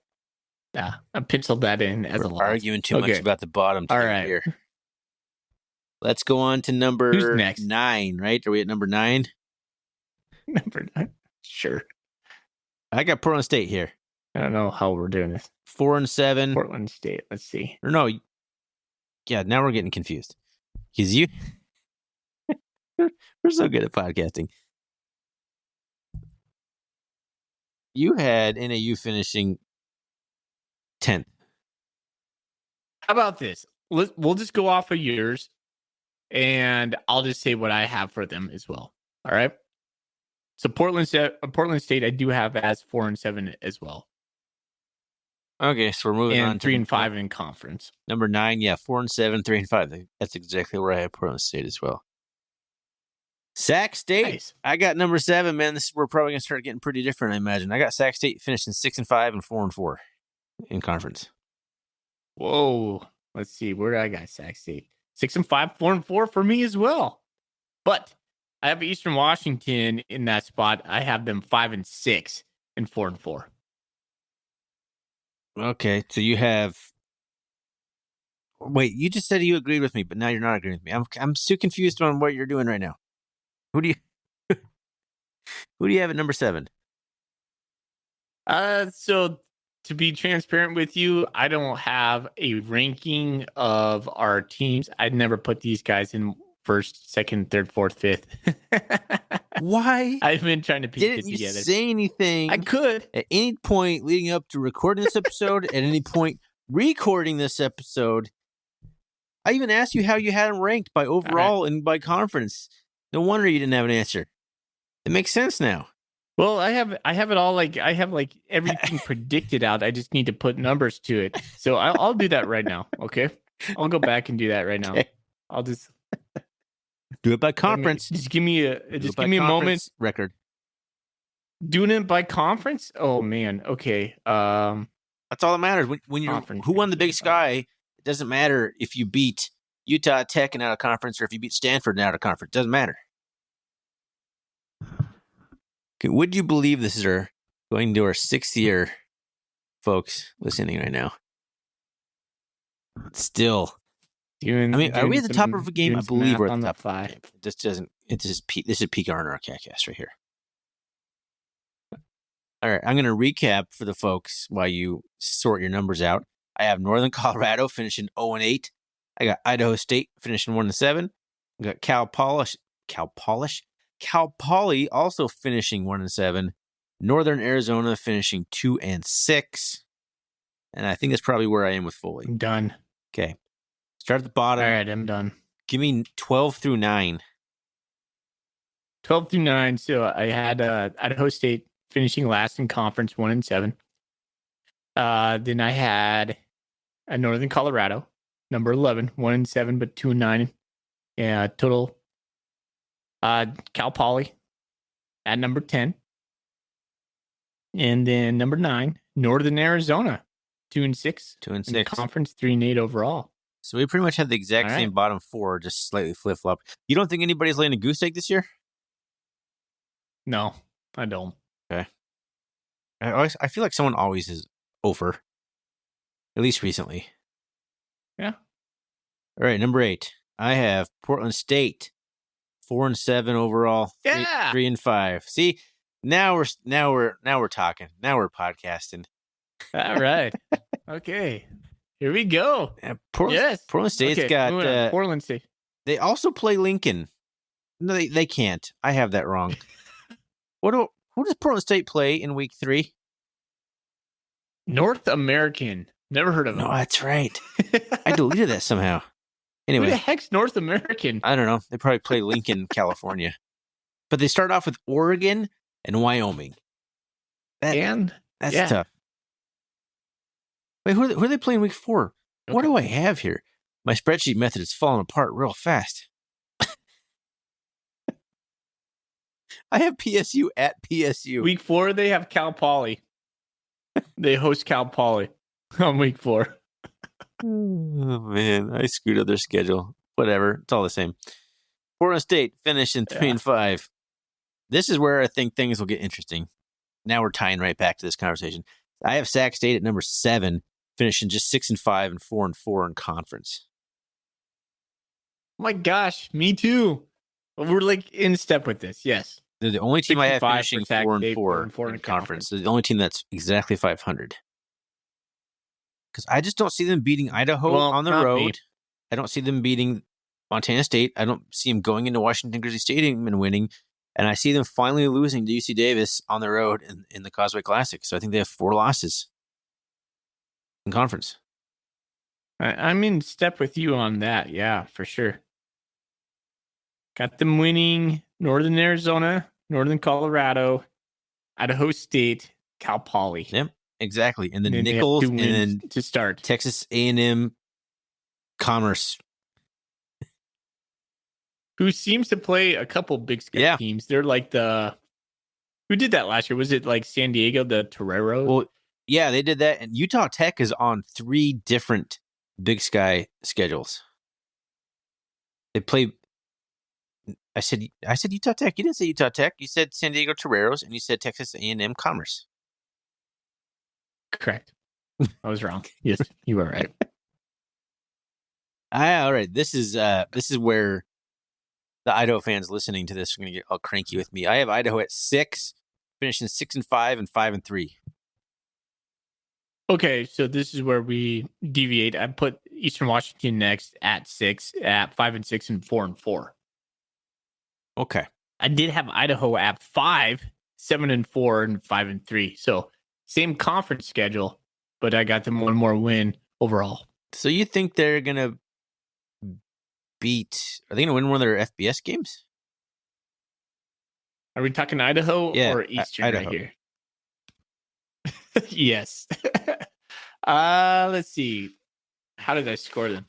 penciled that in as a loss. Arguing too much about the bottom. All right. Here. Let's go on to number Who's next? 9, right? Are we at number 9? Number 9. Sure. I got Portland State here. I don't know how we're doing this. 4 and 7. Portland State. Let's see. Or no. Yeah, now we're getting confused. Because we're so good at podcasting. You had NAU finishing 10th. How about this? We'll just go off of yours, and I'll just say what I have for them as well. All right. So Portland State, I do have as 4 and 7 as well. Okay, so we're moving on to 3 and 5 in conference. Number 9, yeah, 4 and 7, 3 and 5. That's exactly where I have Portland State as well. Sac State, nice. I got number 7, man. This is where we're probably gonna start getting pretty different, I imagine. I got Sac State finishing 6 and 5 and 4 and 4 in conference. Whoa, let's see. Where do I got Sac State? 6 and 5, 4 and 4 for me as well. But I have Eastern Washington in that spot. I have them 5 and 6 and 4 and 4. Okay, so you have. Wait, you just said you agreed with me, but now you're not agreeing with me. I'm so confused on what you're doing right now. Who do you have at number 7? So to be transparent with you, I don't have a ranking of our teams. I'd never put these guys in first, second, third, fourth, fifth. Why? I've been trying to piece it together. Didn't you say anything? I could. At any point leading up to recording this episode, at any point recording this episode, I even asked you how you had them ranked by overall and by conference. No wonder you didn't have an answer. It makes sense now. Well, I have it all I have everything predicted out. I just need to put numbers to it. So I'll do that right now. Okay, I'll go back and do that right now. Okay. I'll just do it by conference. Just give me a moment. Record. Doing it by conference? Oh man. Okay. That's all that matters. When you're who won the Big Sky, it doesn't matter if you beat Utah Tech and out of conference or if you beat Stanford and out of conference. It doesn't matter. Okay, would you believe this is going to our 6th year, folks, listening right now? Still. Are we at the top of a game? I believe we're at the top 5. This is peak Arner Catcast right here. All right, I'm going to recap for the folks while you sort your numbers out. I have Northern Colorado finishing 0-8. I got Idaho State finishing 1-7. I got Cal Poly also finishing 1-7. Northern Arizona finishing 2-6. And I think that's probably where I am with Foley. I'm done. Okay. Start at the bottom. All right, I'm done. Give me 12 through 9. 12 through 9. So I had Idaho State finishing last in conference, 1-7. Then I had Northern Colorado, number 11, 1-7, but 2-9. Yeah, total. Cal Poly at number 10. And then number 9, Northern Arizona, 2-6. 2-6. Conference, 3-8 overall. So we pretty much have the exact same bottom 4, just slightly flip-flop. You don't think anybody's laying a goose egg this year? No, I don't. Okay. I feel like someone always is over, at least recently. Yeah. All right, number 8. I have Portland State, 4-7 overall. Yeah. 3-5. See, now we're talking. Now we're podcasting. All right. Okay. Here we go. Portland State's got Portland State. They also play Lincoln. No, they can't. I have that wrong. Who does Portland State play in week 3? North American. Never heard of them. No, that's right. I deleted that somehow. Anyway. Who the heck's North American? I don't know. They probably play Lincoln, California. But they start off with Oregon and Wyoming. That's tough. Wait, who are they playing week 4? Okay. What do I have here? My spreadsheet method is falling apart real fast. I have PSU at PSU. Week 4, they have Cal Poly. They host Cal Poly on week 4. Oh, man. I screwed up their schedule. Whatever. It's all the same. Portland State finishing 3-5. This is where I think things will get interesting. Now we're tying right back to this conversation. I have Sac State at number 7, finishing just 6-5 and 4-4 in conference. Oh my gosh, me too. We're like in step with this. Yes. They're the only team I have finishing 4-4 in conference. They're the only team that's exactly 500. Because I just don't see them beating Idaho on the road. Me. I don't see them beating Montana State. I don't see them going into Washington Grizzly Stadium and winning. And I see them finally losing to UC Davis on the road in the Causeway Classic. So I think they have 4 losses in conference. I'm in step with you on that. Yeah, for sure. Got them winning Northern Arizona, Northern Colorado, Idaho State, Cal Poly. Yep, exactly. And then Nichols and then to start. Texas A&M Commerce. Who seems to play a couple Big Sky teams. They're like who did that last year? Was it like San Diego, the Toreros? Well, yeah, they did that. And Utah Tech is on 3 different Big Sky schedules. They play... I said Utah Tech. You didn't say Utah Tech. You said San Diego Toreros, and you said Texas A&M Commerce. Correct. I was wrong. Yes, you were right. All right. This is where the Idaho fans listening to this are going to get all cranky with me. I have Idaho at 6, finishing 6-5 and 5-3. Okay, so this is where we deviate. I put Eastern Washington next at 6, at 5-6 and 4-4. Okay. I did have Idaho at 5, 7-4 and 5-3. So same conference schedule, but I got them one more win overall. So you think they're going to are they going to win one of their FBS games? Are we talking Idaho or Eastern Idaho. Right here? Yes. Let's see. How did I score them?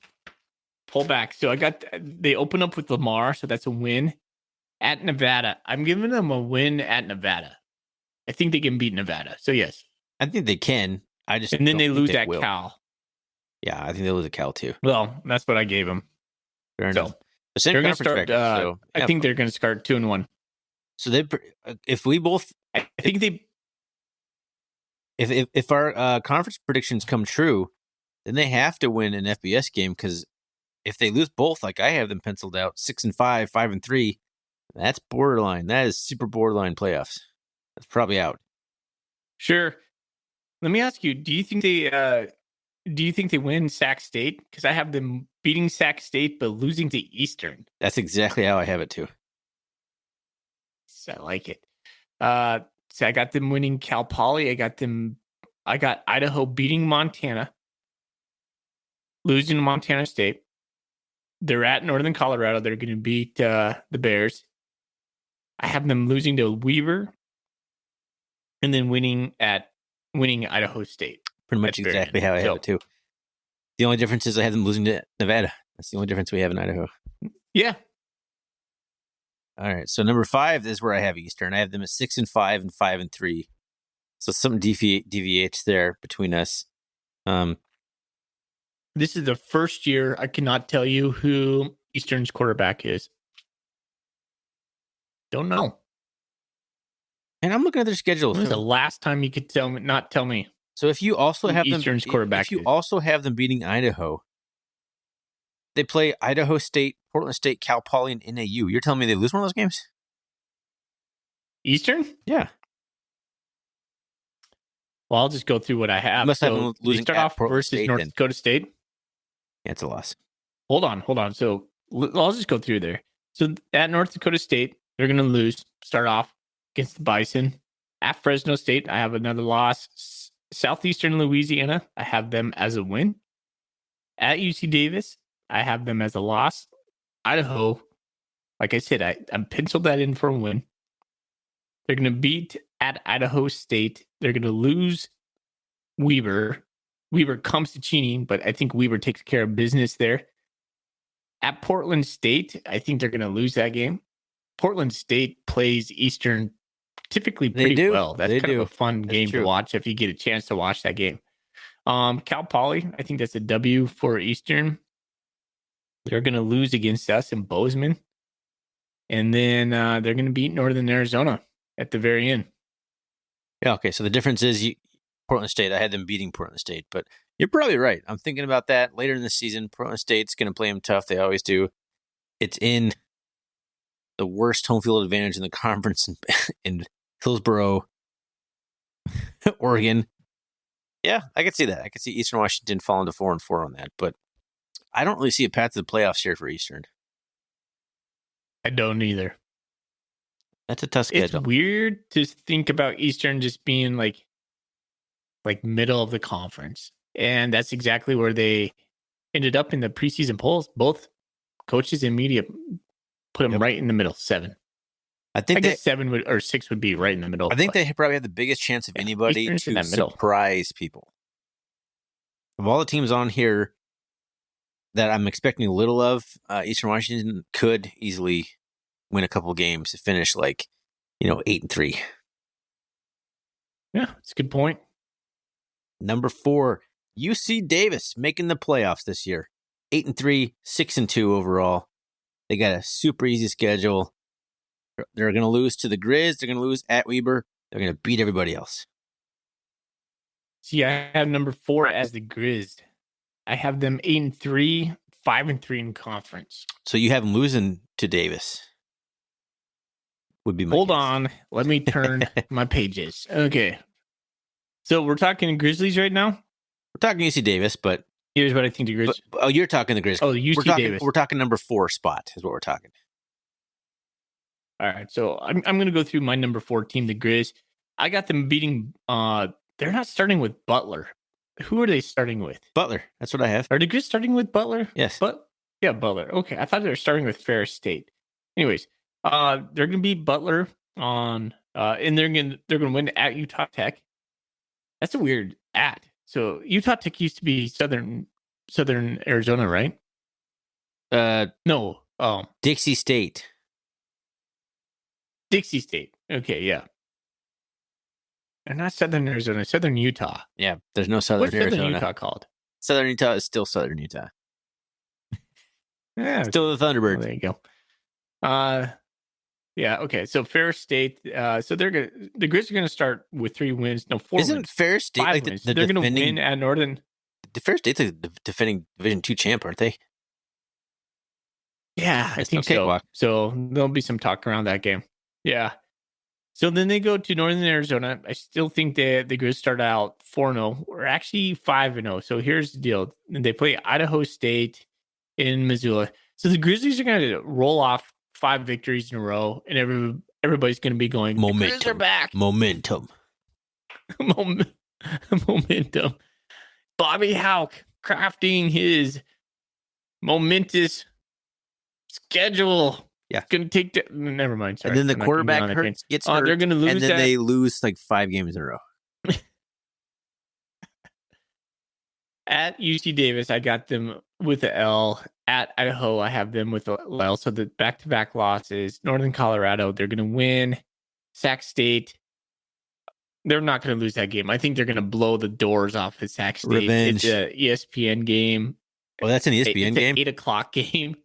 Pull back. So they open up with Lamar, so that's a win. At Nevada, I'm giving them a win at Nevada. I think they can beat Nevada. So yes, I think they can. And then they lose at Cal. Yeah, I think they lose at Cal too. Well, that's what I gave them. Fair enough. The same conference record. I think they're going to start 2-1. So if we both, I think they, if our conference predictions come true, then they have to win an FBS game, because if they lose both, like I have them penciled out, 6-5, 5-3. That's borderline. That is super borderline playoffs. That's probably out. Sure. Let me ask you: Do you think they win Sac State? Because I have them beating Sac State but losing to Eastern. That's exactly how I have it too. So I like it. So I got them winning Cal Poly. I got Idaho beating Montana, losing to Montana State. They're at Northern Colorado. They're going to beat the Bears. I have them losing to Weaver, and then winning Idaho State. Pretty much exactly how I have it too. The only difference is I have them losing to Nevada. That's the only difference we have in Idaho. Yeah. All right. So number 5 is where I have Eastern. I have them at 6-5 and 5-3. So something deviates there between us. This is the first year I cannot tell you who Eastern's quarterback is. Don't know. And I'm looking at their schedule. When was the last time you could not tell me? So if you also have Eastern's quarterback, if you also have them beating Idaho, they play Idaho State, Portland State, Cal Poly, and NAU. You're telling me they lose one of those games? Eastern? Yeah. Well, I'll just go through what I have. Must have them losing start off Portland versus State, North then. Dakota State. Yeah, it's a loss. Hold on. So I'll just go through there. So at North Dakota State, they're going to lose. Start off against the Bison. At Fresno State, I have another loss. Southeastern Louisiana, I have them as a win. At UC Davis, I have them as a loss. Idaho, like I said, I'm penciled that in for a win. They're going to beat at Idaho State. They're going to lose Weaver. Weaver comes to Cheney, but I think Weaver takes care of business there. At Portland State, I think they're going to lose that game. Portland State plays Eastern typically pretty well. That's kind of a fun game to watch if you get a chance to watch that game. Cal Poly, I think that's a W for Eastern. They're going to lose against us in Bozeman. And then they're going to beat Northern Arizona at the very end. Yeah, okay. So the difference is Portland State. I had them beating Portland State, but you're probably right. I'm thinking about that later in the season. Portland State's going to play them tough. They always do. It's in the worst home field advantage in the conference in Hillsboro, Oregon. Yeah, I could see that. I could see Eastern Washington falling to 4-4 on that, but I don't really see a path to the playoffs here for Eastern. I don't either. That's a tough schedule. It's weird to think about Eastern just being like middle of the conference. And that's exactly where they ended up in the preseason polls. Both coaches and media put them right in the middle, 7. I guess 7 or 6 would be right in the middle. I think they probably had the biggest chance of anybody to surprise people. Of all the teams on here that I'm expecting a little of, Eastern Washington could easily win a couple games to finish 8-3. Yeah, that's a good point. Number 4, UC Davis making the playoffs this year. 8-3, 6-2 overall. They got a super easy schedule. They're going to lose to the Grizz. They're going to lose at Weber. They're going to beat everybody else. See, I have number 4 as the Grizz. I have them 8-3, 5-3 in conference. So you have them losing to Davis. Would be my Hold guess. on. Let me turn my pages. Okay. So we're talking Grizzlies right now? We're talking UC Davis, but here's what I think the Grizz. Oh, you're talking the Grizz. Oh, UC Davis. We're talking number 4 spot is what we're talking. All right. So I'm going to go through my number 4 team, the Grizz. I got them beating. They're not starting with Butler. Who are they starting with? Butler. That's what I have. Are the Grizz starting with Butler? Yes. Yeah, Butler. Okay. I thought they were starting with Ferris State. Anyways, they're going to beat Butler on, and they're going to win at Utah Tech. That's a weird at. So Utah Tech used to be Southern Arizona, right? No. Dixie State. Dixie State. Okay, yeah. They're not Southern Arizona, Southern Utah. Yeah, there's no Southern Arizona. What's Southern Utah called? Southern Utah is still Southern Utah. Yeah, still the Thunderbirds. Oh, there you go. Yeah, okay. So Ferris State, so the Grizz are going to start with 3 wins. No, 4 Isn't wins. Ferris State 5 wins. They're going to win at Northern. The Ferris State's the defending Division II champ, aren't they? Yeah, I think so. So there'll be some talk around that game. Yeah. So then they go to Northern Arizona. I still think the Grizz start out 4-0, or actually 5-0. So here's the deal. They play Idaho State in Missoula. So the Grizzlies are going to roll off 5 victories in a row, and everybody's going to be going, the Grizz are back. Momentum. Momentum. Bobby Houck crafting his momentous schedule. Yeah. It's going to take... never mind. Sorry. And then the quarterback gets hurt. They're going to lose and then they lose like 5 games in a row. At UC Davis, I got them with the L. At Idaho, I have them with the L. So the back-to-back losses. Northern Colorado, they're going to win. Sac State, they're not going to lose that game. I think they're going to blow the doors off of Sac State. Revenge. It's an ESPN game. Oh, that's an ESPN game? It's an 8 o'clock game.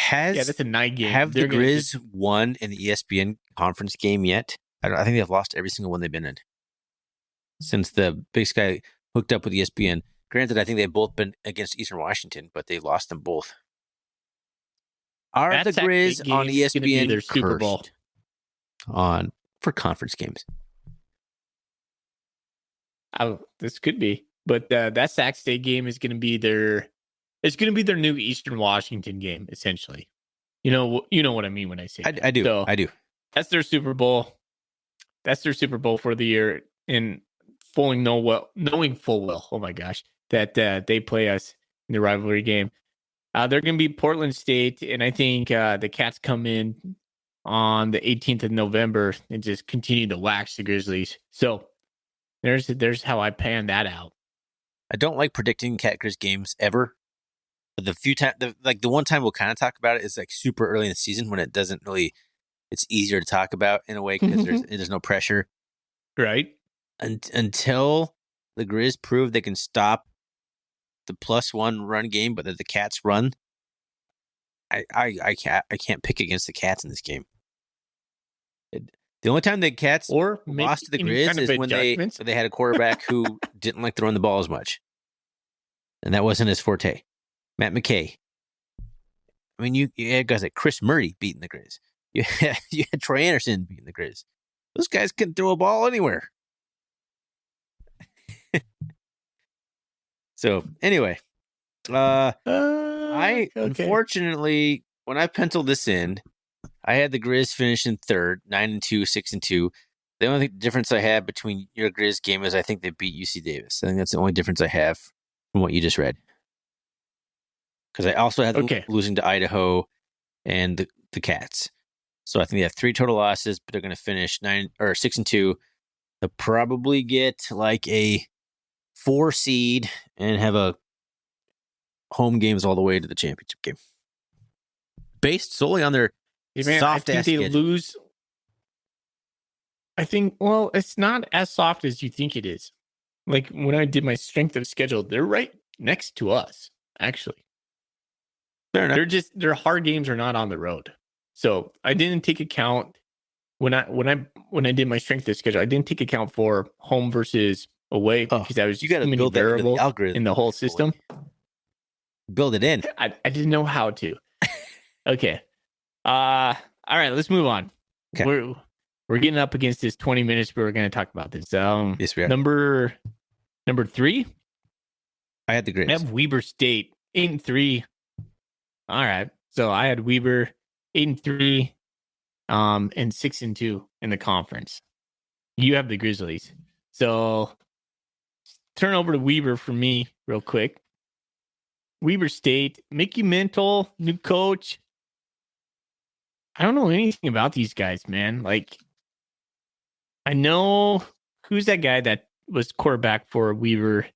That's a night game. Have the Grizz won in the ESPN conference game yet? I think they've lost every single one they've been in since the Big Sky hooked up with ESPN. Granted, I think they've both been against Eastern Washington, but they lost them both. Are the Grizz on ESPN their Super Bowl for conference games? This could be, but that Sac State game is going to be their. It's going to be their new Eastern Washington game, essentially. You know what I mean when I say that. I do. So I do. That's their Super Bowl. That's their Super Bowl for the year, and knowing full well. Oh my gosh, that they play us in the rivalry game. They're going to be Portland State, and I think the Cats come in on the 18th of November and just continue to wax the Grizzlies. So there's how I pan that out. I don't like predicting Cat Grizz games ever. But the few times, the one time we'll kind of talk about it is like super early in the season when it doesn't really, it's easier to talk about in a way because there's no pressure. Right. Until the Grizz prove they can stop the +1 run game, but that the Cats run, I can't pick against the Cats in this game. The only time the Cats lost to the Grizz is when they had a quarterback who didn't like to run the ball as much. And that wasn't his forte. Matt McKay. I mean, you had guys like Chris Murray beating the Grizz. You had Troy Anderson beating the Grizz. Those guys couldn't throw a ball anywhere. So, anyway. Unfortunately, when I penciled this in, I had the Grizz finish in 3rd, 9-2, 6-2. The only difference I have between your Grizz game is I think they beat UC Davis. I think that's the only difference I have from what you just read. Because I also had them losing to Idaho and the Cats. So I think they have 3 total losses, but they're going to finish 6-2. They'll probably get like a 4 seed and have a home games all the way to the championship game. Based solely on their soft ass schedule. Lose. I think, well, it's not as soft as you think it is. Like when I did my strength of schedule, they're right next to us, actually. Fair enough. Their hard games are not on the road. So I didn't take account when I did my strength of schedule. I didn't take account for home versus away because I was you got to build that into the algorithm in the whole system. Build it in. I didn't know how to. Okay. All right. Let's move on. Okay. We're getting up against this 20 minutes, but we're going to talk about this. Yes, we are. Number 3. I had the Grizz. I have Weber State 8-3. All right. So I had Weber 8-3, and 6-2 in the conference. You have the Grizzlies. So turn over to Weber for me real quick. Weber State, Mickey Mental, new coach. I don't know anything about these guys, man. Like, I know who's that guy that was quarterback for Weber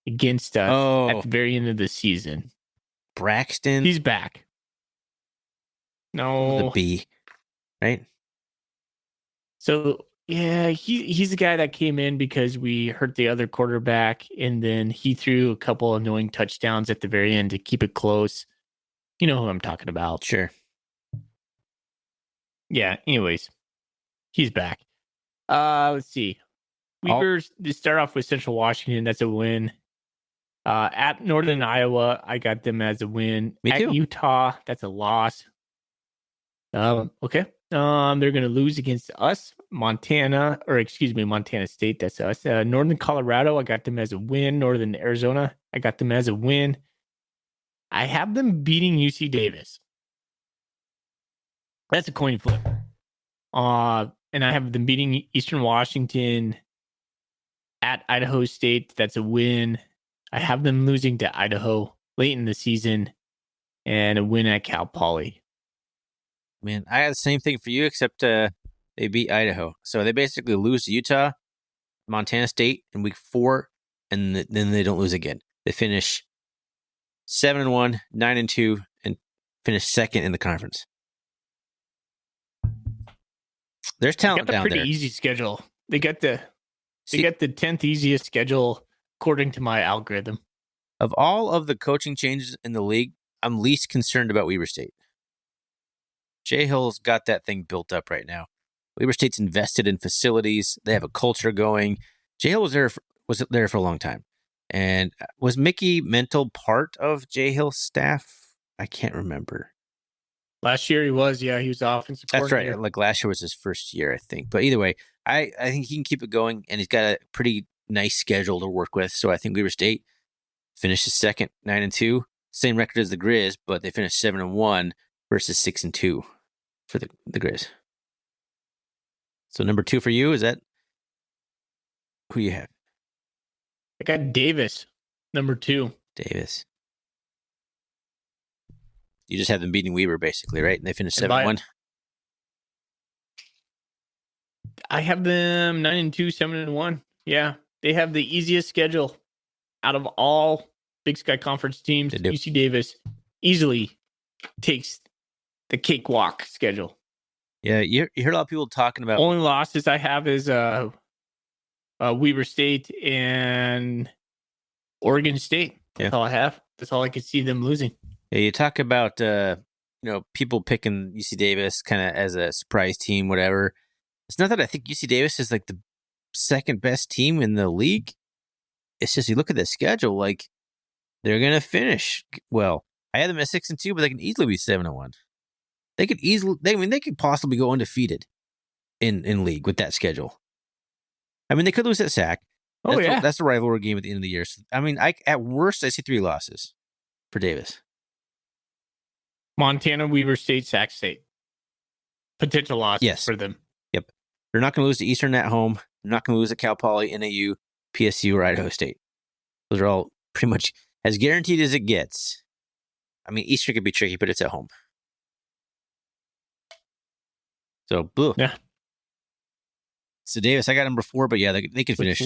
against us at the very end of the season. Braxton. He's back. No. The B, right? So, yeah, he's the guy that came in because we hurt the other quarterback, and then he threw a couple annoying touchdowns at the very end to keep it close. You know who I'm talking about. Sure. Yeah, anyways, he's back. Let's see. Weber's to start off with Central Washington. That's a win. At Northern Iowa, I got them as a win. Me too. At Utah, that's a loss. Okay. They're going to lose against us, Montana State. That's us. Northern Colorado, I got them as a win. Northern Arizona, I got them as a win. I have them beating UC Davis. That's a coin flip. And I have them beating Eastern Washington at Idaho State. That's a win. I have them losing to Idaho late in the season and a win at Cal Poly. Man, I had the same thing for you, except they beat Idaho. So they basically lose to Utah, Montana State in week 4, and then they don't lose again. They finish 7-1, 9-2, and finish second in the conference. There's talent down there. They got a pretty easy schedule. They got the 10th easiest schedule according to my algorithm. Of all of the coaching changes in the league, I'm least concerned about Weber State. Jay Hill's got that thing built up right now. Weber State's invested in facilities. They have a culture going. Jay Hill was there for a long time. And was Mickey Mental part of Jay Hill's staff? I can't remember. Last year he was, yeah. He was the offensive coordinator. That's right. Like last year was his first year, I think. But either way, I think he can keep it going, and he's got a pretty nice schedule to work with. So I think Weber State finishes second, 9-2. Same record as the Grizz, but they finished 7-1 versus 6-2 for the Grizz. So number 2 for you, is that who you have? I got Davis, number 2. Davis. You just have them beating Weber, basically, right? And they finished 7-1. I have them 9-2, 7-1. Yeah, they have the easiest schedule out of all Big Sky Conference teams. UC Davis easily takes the cakewalk schedule. Yeah, you heard a lot of people talking about. Only losses I have is Weber State and Oregon State. That's all I have. That's all I could see them losing. Yeah, you talk about people picking UC Davis kind of as a surprise team, whatever. It's not that I think UC Davis is like the second best team in the league. It's just you look at the schedule, like they're gonna finish well. I had them at 6-2, but they can easily be 7-1. They could easily. They could possibly go undefeated in league with that schedule. I mean, they could lose at SAC. That's a rivalry game at the end of the year. So, I mean, at worst, I see 3 losses for Davis. Montana, Weber State, Sac State. Potential losses for them. Yep. They're not going to lose to Eastern at home. They're not going to lose to Cal Poly, NAU, PSU, or Idaho State. Those are all pretty much as guaranteed as it gets. I mean, Eastern could be tricky, but it's at home. So, blue. Yeah. So, Davis, I got number 4, but yeah, they could finish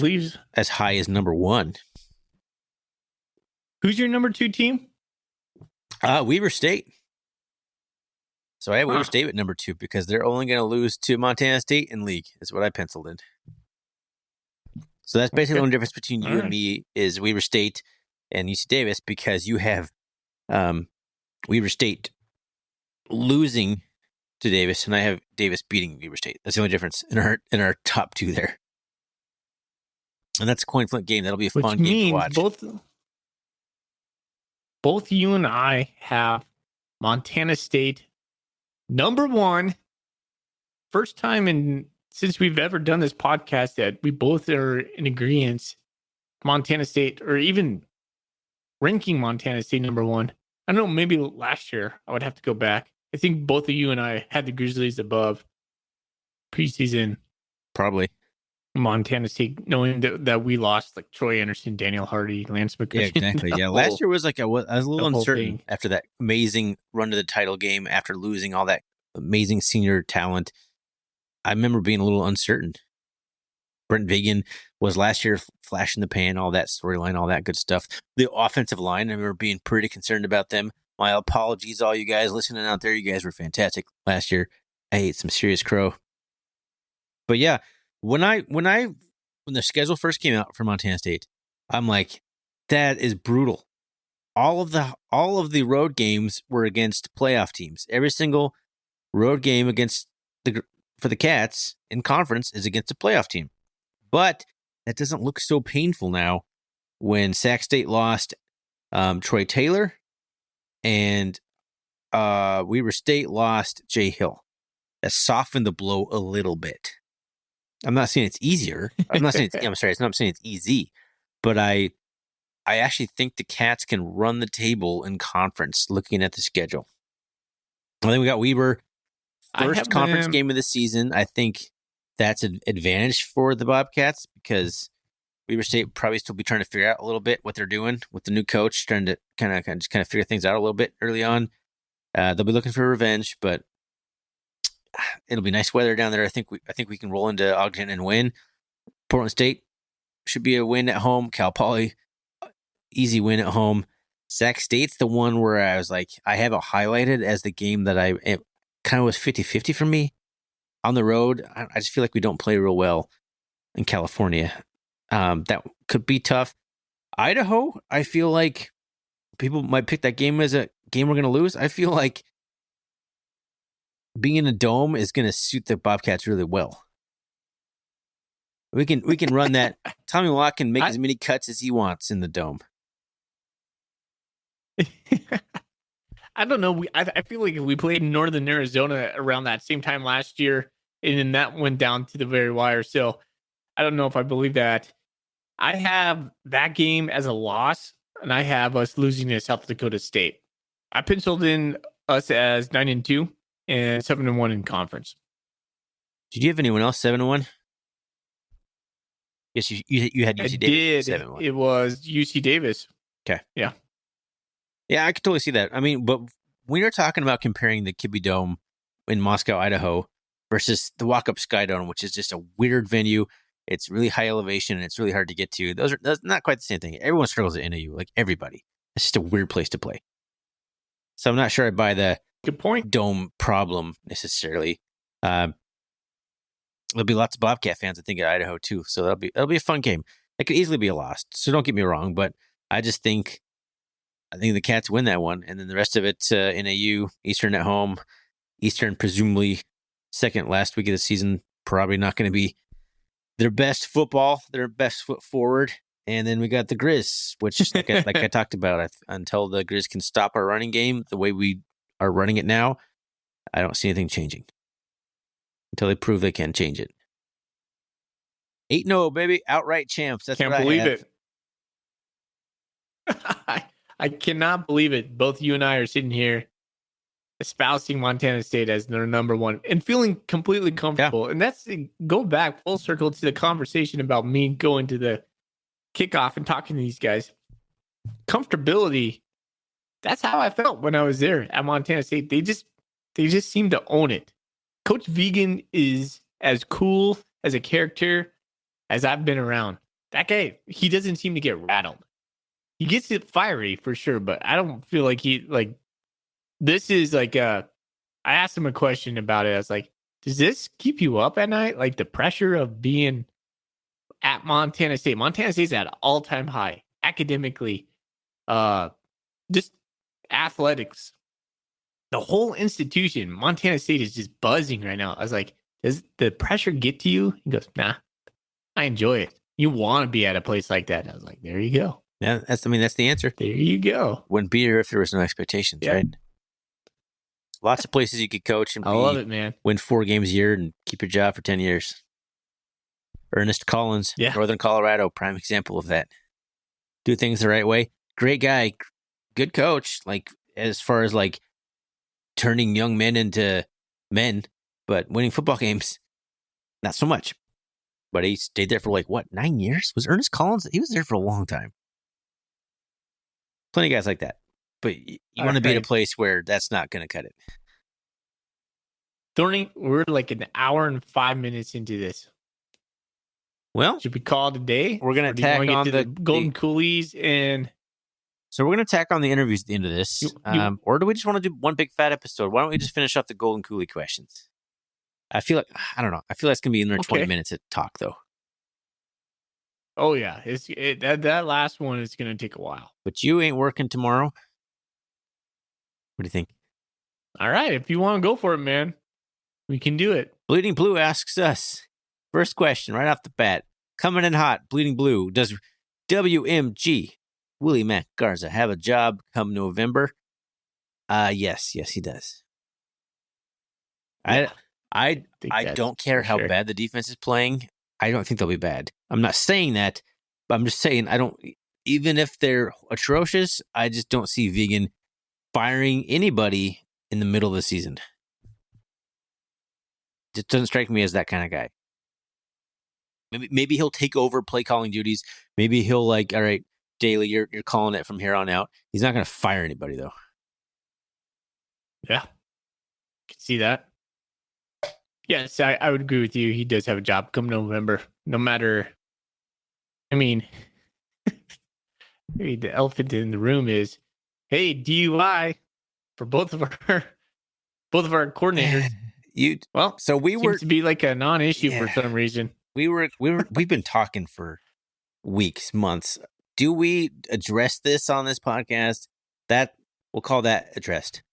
as high as number 1. Who's your number 2 team? Weber State. So I have Weber State at number 2 because they're only going to lose to Montana State in league, is what I penciled in. So that's basically the only difference between you and me is Weber State and UC Davis, because you have Weber State losing to Davis, and I have Davis beating Weber State. That's the only difference in our top 2 there. And that's a coin flip game. That'll be a fun game to watch. Both you and I have Montana State number 1. First time since we've ever done this podcast that we both are in agreement. Montana State, or even ranking Montana State number 1. I don't know, maybe last year I would have to go back. I think both of you and I had the Grizzlies above preseason. Probably. Montana State, knowing that we lost like Troy Anderson, Daniel Hardy, Lance McCutcheon. Yeah, exactly. Yeah, last year was I was a little uncertain after that amazing run to the title game, after losing all that amazing senior talent. I remember being a little uncertain. Brent Vigen was last year flash in the pan, all that storyline, all that good stuff. The offensive line, I remember being pretty concerned about them. My apologies, all you guys listening out there. You guys were fantastic last year. I ate some serious crow. But yeah, when the schedule first came out for Montana State, I'm like, that is brutal. All of the road games were against playoff teams. Every single road game for the Cats in conference is against a playoff team. But that doesn't look so painful now when Sac State lost Troy Taylor and Weber State lost Jay Hill. that softened the blow a little bit. I'm not saying it's easier. I'm not saying I'm not saying it's easy, but I actually think the Cats can run the table in conference looking at the schedule. I think we got Weber, first conference game of the season. I think that's an advantage for the Bobcats because Weber State probably still be trying to figure out a little bit what they're doing with the new coach, trying to kind of figure things out a little bit early on. They'll be looking for revenge, but it'll be nice weather down there. I think we can roll into Ogden and win. Portland State should be a win at home. Cal Poly, easy win at home. Sac State's the one where I was like, I have it highlighted as the game that it kind of was 50-50 for me. On the road, I just feel like we don't play real well in California. That could be tough. Idaho, I feel like people might pick that game as a game we're going to lose. I feel like being in a dome is going to suit the Bobcats really well. We can run that. Tommy Locke can make as many cuts as he wants in the dome. I don't know. I feel like we played in Northern Arizona around that same time last year, and then that went down to the very wire. So I don't know if I believe that. I have that game as a loss, and I have us losing to South Dakota State. I penciled in us as 9-2 and 7-1 in conference. Did you have anyone else 7-1? Yes, you had UC Davis 7-1. It was UC Davis. Okay. Yeah. Yeah, I could totally see that. I mean, but when you're talking about comparing the Kibbe Dome in Moscow, Idaho versus the Walk-Up Sky Dome, which is just a weird venue. It's really high elevation and it's really hard to get to. That's not quite the same thing. Everyone struggles at NAU, like everybody. It's just a weird place to play. So I'm not sure I buy the good point dome problem necessarily. There'll be lots of Bobcat fans, I think, at Idaho too. So that'll be a fun game. It could easily be a loss. So don't get me wrong, but I think the Cats win that one, and then the rest of it, NAU, Eastern at home. Eastern presumably second last week of the season, probably not going to be their best football, their best foot forward. And then we got the Grizz, which, like I talked about, until the Grizz can stop our running game the way we are running it now, I don't see anything changing until they prove they can change it. 8-0, baby, outright champs. That's Can't what believe I have. it. I cannot believe it. Both you and I are sitting here espousing Montana State as their number one and feeling completely comfortable. Yeah. And that's go back full circle to the conversation about me going to the kickoff and talking to these guys. Comfortability. That's how I felt when I was there at Montana State. They just seem to own it. Coach Vigen is as cool as a character as I've been around. That guy, he doesn't seem to get rattled. He gets it fiery for sure, but I don't feel like this is like I asked him a question about it. I was like, does this keep you up at night? Like the pressure of being at Montana State. Montana State's at an all-time high academically, just athletics. The whole institution, Montana State is just buzzing right now. I was like, does the pressure get to you? He goes, nah, I enjoy it. You want to be at a place like that. I was like, there you go. Yeah, that's the answer. There you go. Wouldn't be here if there was no expectations, yeah. Right? Lots of places you could coach and I love it, man. Win 4 games a year and keep your job for 10 years. Ernest Collins, yeah. Northern Colorado, prime example of that. Do things the right way. Great guy, good coach. Like as far as like turning young men into men, but winning football games, not so much. But he stayed there for 9 years? Was Ernest Collins? He was there for a long time. Plenty of guys like that. But you want to be at a place where that's not going to cut it. Thorny, we're like an hour and 5 minutes into this. Well, should we call it a day? We're going to tack on the Golden Coolies and... So we're going to tack on the interviews at the end of this. Or do we just want to do one big fat episode? Why don't we just finish up the Golden Coolie questions? I feel like, I don't know. I feel like it's going to be in there 20 minutes of talk, though. Oh, yeah. That last one is going to take a while. But you ain't working tomorrow. What do you think? All right. If you want to go for it, man, we can do it. Bleeding Blue asks us. First question right off the bat. Coming in hot, Bleeding Blue. Does WMG, Willie Mac Garza, have a job come November? Yes, he does. Yeah. I don't care how bad the defense is playing. I don't think they'll be bad. I'm not saying that, but I'm just saying even if they're atrocious, I just don't see Vigen firing anybody in the middle of the season. Just doesn't strike me as that kind of guy. Maybe he'll take over play calling duties. Maybe he'll all right, Daly, you're calling it from here on out. He's not going to fire anybody though. Yeah, can see that. Yes, I would agree with you. He does have a job come November. No matter, I mean, the elephant in the room is, hey, DUI for both of our coordinators. Seems to be like a non-issue for some reason. We've been talking for weeks, months. Do we address this on this podcast? That we'll call that addressed.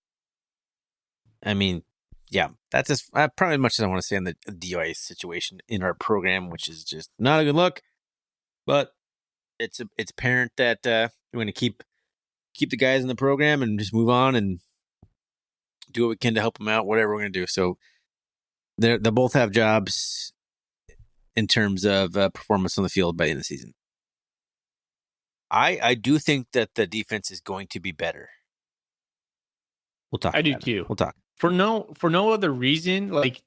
I mean, yeah, that's probably as much as I want to say on the DUI situation in our program, which is just not a good look. But it's apparent that we're going to keep the guys in the program and just move on and do what we can to help them out, whatever we're going to do. So they both have jobs in terms of performance on the field by the end of the season. I do think that the defense is going to be better. We'll talk. I do too. We'll talk. For no other reason, like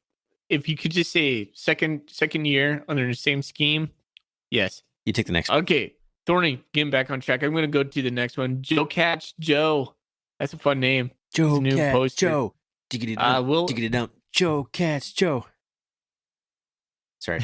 if you could just say second year under the same scheme, yes. You take the next one. Okay, Thorny, getting back on track. I'm going to go to the next one. Joe Catch Joe. That's a fun name. Joe Catch Joe. Diggity dump. Joe Catch Joe. Sorry.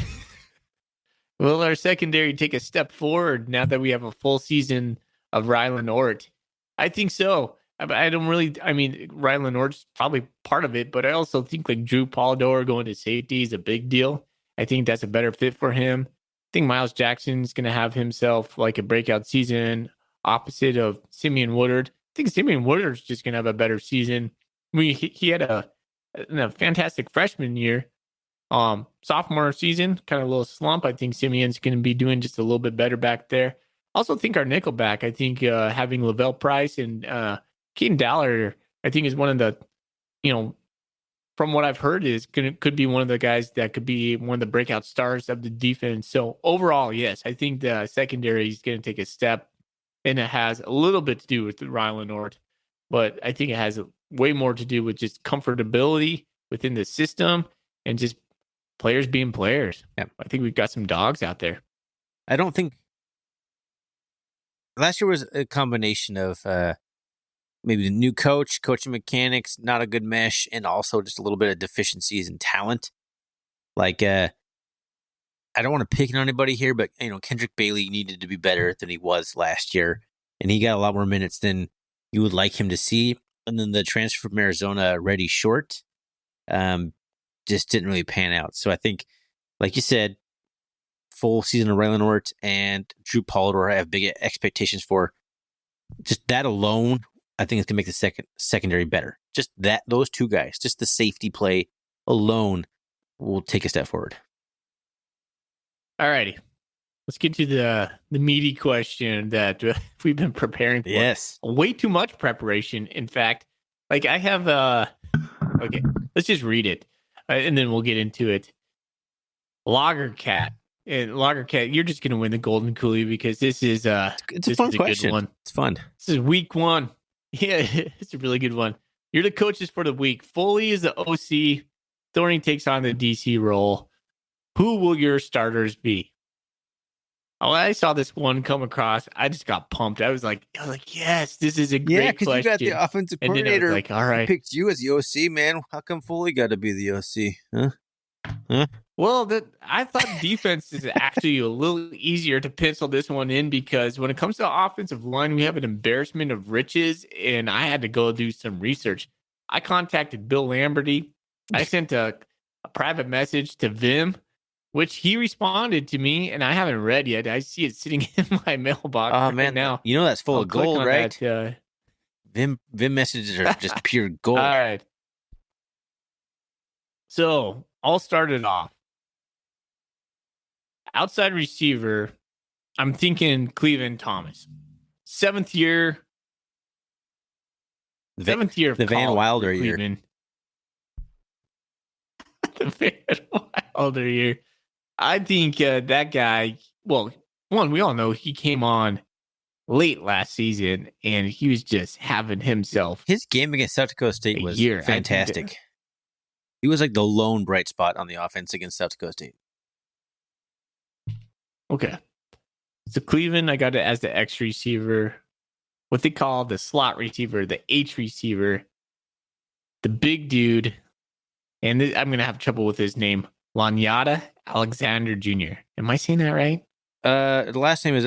Will our secondary take a step forward now that we have a full season of Ryland Ort? I think so. Ryland Ort's probably part of it, but I also think like Drew Polidor going to safety is a big deal. I think that's a better fit for him. I think Miles Jackson's going to have himself like a breakout season opposite of Simeon Woodard. I think Simeon Woodard's just going to have a better season. He had a fantastic freshman year. Sophomore season, kind of a little slump. I think Simeon's going to be doing just a little bit better back there. Also think our nickelback, I think having Lavelle Price and Keaton Dallard, I think is one of the, from what I've heard could be one of the guys that could be one of the breakout stars of the defense. So overall, yes, I think the secondary is going to take a step, and it has a little bit to do with Ryland Ort, but I think it has way more to do with just comfortability within the system and just players being players. Yeah. I think we've got some dogs out there. I don't think last year was a combination of maybe the new coaching mechanics, not a good mesh, and also just a little bit of deficiencies in talent. Like, I don't want to pick on anybody here, but Kendrick Bailey needed to be better than he was last year, and he got a lot more minutes than you would like him to see. And then the transfer from Arizona, Reddy Short, just didn't really pan out. So I think, like you said, full season of Ryland Ort and Drew Polidor I have big expectations for. Just that alone, I think it's going to make the secondary better. Just those two guys, just the safety play alone will take a step forward. All righty. Let's get to the meaty question that we've been preparing for. Yes. Way too much preparation. In fact, like I have, okay, let's just read it and then we'll get into it. Lager Cat. And Lager Cat, you're just going to win the Golden Coolie because this is it's a fun question. Good one. It's fun. This is week 1. Yeah, it's a really good one. You're the coaches for the week. Foley is the OC. Thorny takes on the DC role. Who will your starters be? When I saw this one come across, I just got pumped. I was like, yes, this is a great question. Yeah, because you got the offensive coordinator. Like, all right, picked you as the OC, man. How come Foley got to be the OC? Huh? Well, I thought defense is actually a little easier to pencil this one in because when it comes to offensive line, we have an embarrassment of riches, and I had to go do some research. I contacted Bill Lamberty. I sent a private message to Vim, which he responded to me, and I haven't read yet. I see it sitting in my mailbox right now. You know that's full of gold, right? Vim messages are just pure gold. All right. So I'll start it off. Outside receiver, I'm thinking Cleveland Thomas. Seventh year. The Van Wilder year. The Wilder here. I think that guy, well, one, we all know he came on late last season and he was just having himself His game against South Dakota State was year. fantastic. He was like the lone bright spot on the offense against South Dakota State. Okay. So Cleveland, I got it as the X receiver, what they call the slot receiver, the H receiver, the big dude. And I'm going to have trouble with his name. Lanyata Alexander Jr. Am I saying that right? The last name is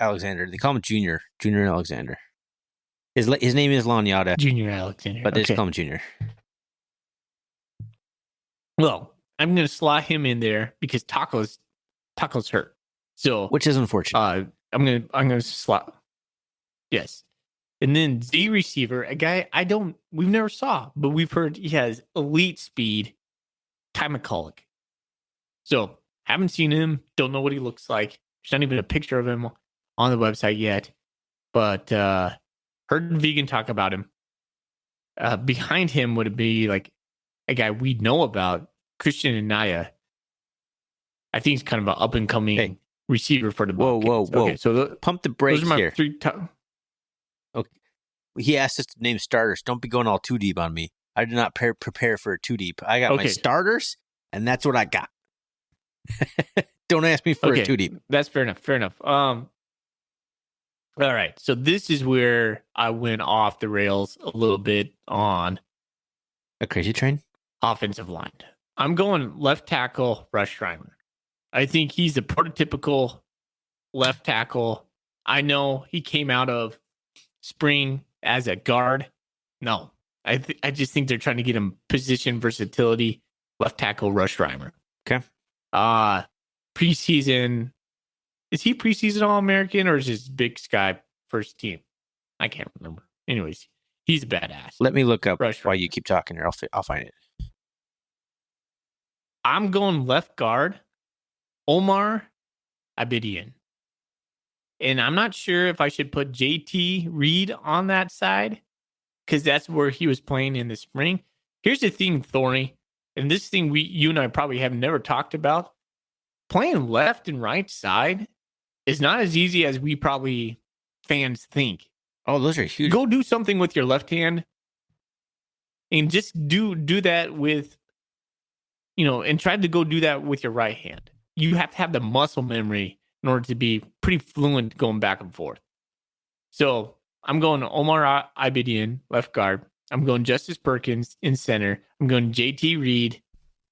Alexander. They call him Junior Alexander. His name is Lanyata. Junior Alexander. But they just call him Junior. Well, I'm going to slot him in there because Taco's hurt. So, which is unfortunate. I'm going to slot. Yes. And then Z receiver, a guy we've never saw, but we've heard he has elite speed, Ty McCulloch. So, haven't seen him, don't know what he looks like. There's not even a picture of him on the website yet. But heard Vigen talk about him. Behind him would be like a guy we know about, Christian Anaya. I think he's kind of an up-and-coming receiver for the Bobcats. Whoa. Okay, so pump the brakes those are my here. three Okay. He asked us to name starters. Don't be going all too deep on me. I did not prepare for too deep. I got my starters, and that's what I got. Don't ask me for too deep. That's fair enough. All right. So this is where I went off the rails a little bit on a crazy train offensive line. I'm going left tackle Rush Reimer. I think he's a prototypical left tackle. I know he came out of spring as a guard. No, I just think they're trying to get him position versatility. Left tackle Rush Reimer. Okay. Preseason. Is he preseason All-American or is his Big Sky first team? I can't remember. Anyways, he's a badass. Let me look up Rush while you keep talking here. I'll find it. I'm going left guard, Omar Abidian. And I'm not sure if I should put JT Reed on that side because that's where he was playing in the spring. Here's the thing, Thorny, and this thing you and I probably have never talked about. Playing left and right side is not as easy as we probably fans think. Oh, those are huge. Go do something with your left hand and just do that with, and try to go do that with your right hand. You have to have the muscle memory in order to be pretty fluent going back and forth. So I'm going Omar Abidian, left guard. I'm going Justice Perkins in center. I'm going JT Reed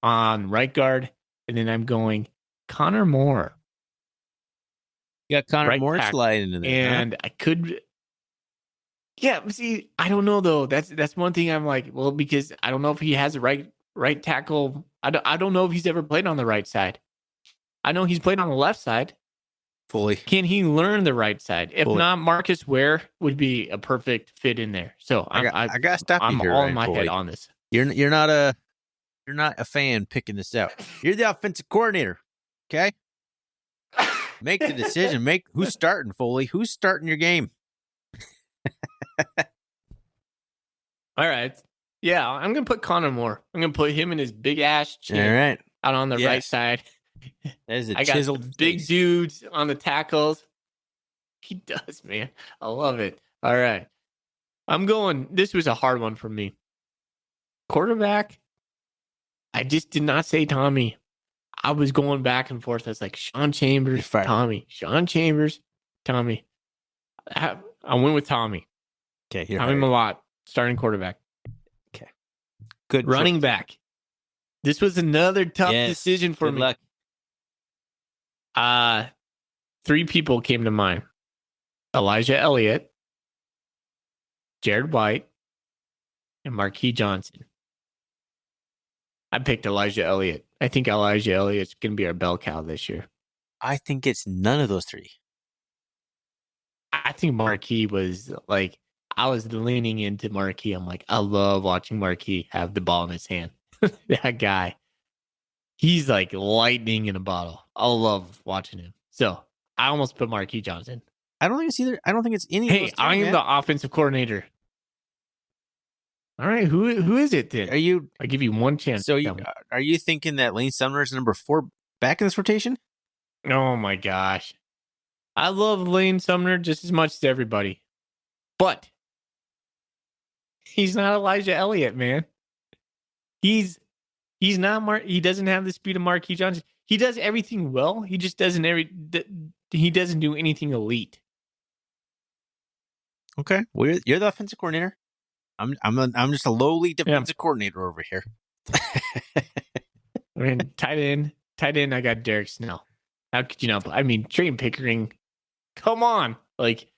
on right guard. And then I'm going Connor Moore. You got Connor Moore sliding into there. And I could... Yeah, see, I don't know, though. That's one thing I'm like, well, because I don't know if he has a right tackle. I don't know if he's ever played on the right side. I know he's played on the left side. Fully. Can he learn the right side? If not, Marcus Ware would be a perfect fit in there. So I got to stop you here. I'm all in my head on this. You're not a fan picking this out. You're the offensive coordinator. Okay? Make the decision. Who's starting, Foley? Who's starting your game? All right. Yeah, I'm going to put Connor Moore. I'm going to put him in his big ass chin. All right. Out on the right side. That is I got big dudes on the tackles. He does, man. I love it. All right. This was a hard one for me. Quarterback. I just did not say Tommy. I was going back and forth. I was like, Sean Chambers, Tommy. Sean Chambers, Tommy. I went with Tommy. Okay. Tommy Malott, starting quarterback. Okay. Good. Running back. This was another tough decision for me. Good luck. 3 people came to mind. Elijah Elliott, Jared White, and Marquis Johnson. I picked Elijah Elliott. I think Elijah Elliott's going to be our bell cow this year. I think it's none of those 3. I think Marquis was like, I was leaning into Marquis. I'm like, I love watching Marquis have the ball in his hand. That guy. He's like lightning in a bottle. I love watching him. So I almost put Marquis Johnson. I don't think it's either. I don't think it's any. Hey, I am the offensive coordinator. All right, who is it then? Are you? I give you one chance. So Tell me. are you thinking that Lane Sumner is number 4 back in this rotation? Oh my gosh, I love Lane Sumner just as much as everybody, but he's not Elijah Elliott, man. He's not he doesn't have the speed of Marquis Johnson. He does everything well. He just doesn't he doesn't do anything elite. Okay, well, you're the offensive coordinator. I'm just a lowly defensive coordinator over here. I mean, tight end, I got Derek Snell. How could you not? I mean, Trey Pickering. Come on, like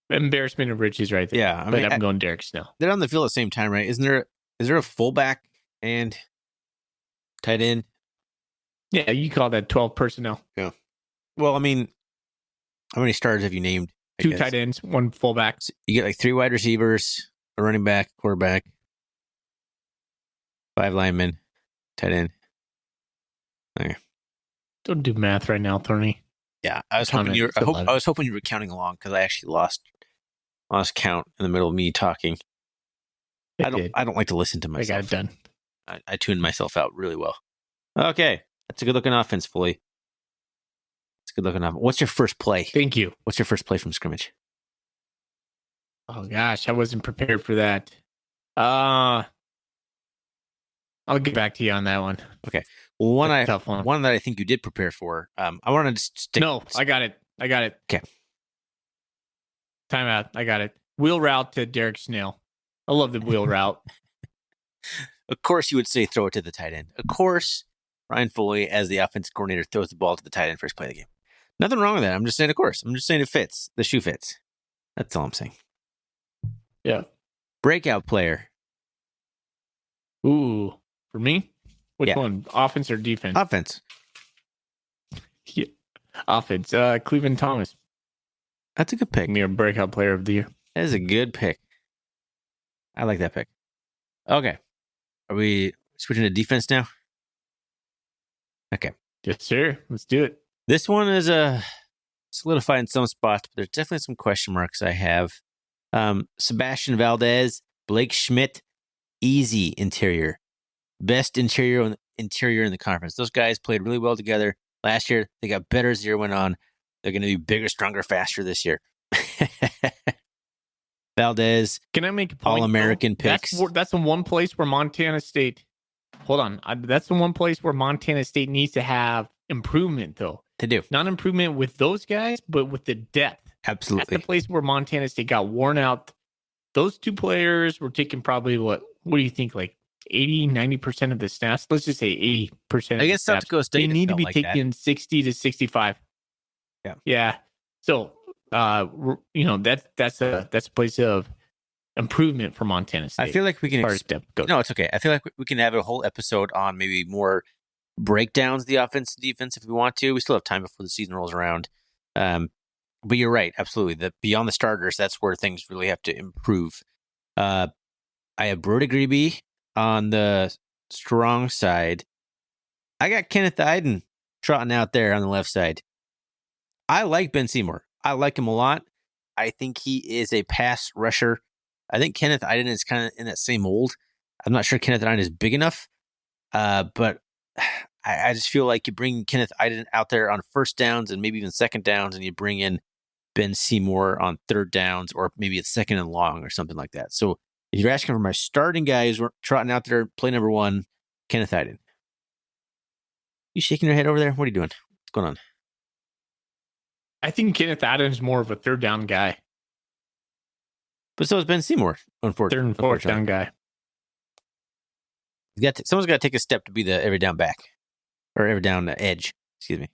embarrassment of riches, right there. Yeah, but I'm going Derek Snell. They're on the field at the same time, right? Is there a fullback and tight end? Yeah, you call that 12 personnel. Yeah. Well, I mean, how many starters have you named? 2 tight ends, 1 fullback. So you get like 3 wide receivers, a running back, quarterback, 5 linemen, tight end. Okay. Don't do math right now, Thorny. Yeah, I was hoping you were counting along because I actually lost count in the middle of me talking. I don't like to listen to myself. I got it done. I tuned myself out really well. Okay, that's a good looking offense, Foley. It's a good looking offense. What's your first play? Thank you. What's your first play from scrimmage? Oh gosh, I wasn't prepared for that. I'll get back to you on that one. Okay. Well, tough one. One that I think you did prepare for. I want to stick. No, I got it. Okay. Timeout. I got it. Wheel route to Derek Snell. I love the wheel route. Of course, you would say throw it to the tight end. Of course, Ryan Foley, as the offensive coordinator, throws the ball to the tight end first play of the game. Nothing wrong with that. I'm just saying, of course. I'm just saying it fits. The shoe fits. That's all I'm saying. Yeah. Breakout player. Ooh, for me? Which one? Offense or defense? Offense. Yeah. Offense. Cleveland Thomas. That's a good pick. Me a breakout player of the year. That is a good pick. I like that pick. Okay. Are we switching to defense now? Okay. Yes, sir. Let's do it. This one is solidified in some spots, but there's definitely some question marks I have. Sebastian Valdez, Blake Schmidt, easy interior. Best interior in the conference. Those guys played really well together last year. They got better as the year went on. They're going to be bigger, stronger, faster this year. Valdez. Can I make a point? All-American picks. That's the one place where Montana State. Hold on. That's the one place where Montana State needs to have improvement, though. They do. Not improvement with those guys, but with the depth. Absolutely. That's the place where Montana State got worn out. Those 2 players were taking probably what do you think, like 80, 90% of the snaps? Let's just say 80%. I guess South Dakota State. They need to be taking 60 to 65. Yeah. Yeah. So, that's a place of improvement for Montana State. I feel like we can. No, it's okay. I feel like we can have a whole episode on maybe more breakdowns of the offense and defense if we want to. We still have time before the season rolls around. But you're right, absolutely. Beyond the starters, that's where things really have to improve. I have Brody Grebe on the strong side. I got Kenneth Iden trotting out there on the left side. I like Ben Seymour. I like him a lot. I think he is a pass rusher. I think Kenneth Iden is kind of in that same mold. I'm not sure Kenneth Iden is big enough, but I just feel like you bring Kenneth Iden out there on first downs and maybe even second downs, and you bring in Ben Seymour on third downs or maybe it's second and long or something like that. So if you're asking for my starting guys trotting out there, play number 1, Kenneth Iden. You shaking your head over there? What are you doing? What's going on? I think Kenneth Iden is more of a third down guy. But so is Ben Seymour, unfortunately. Third and fourth down guy. Someone's got to take a step to be the every down back. Or every down edge. Excuse me.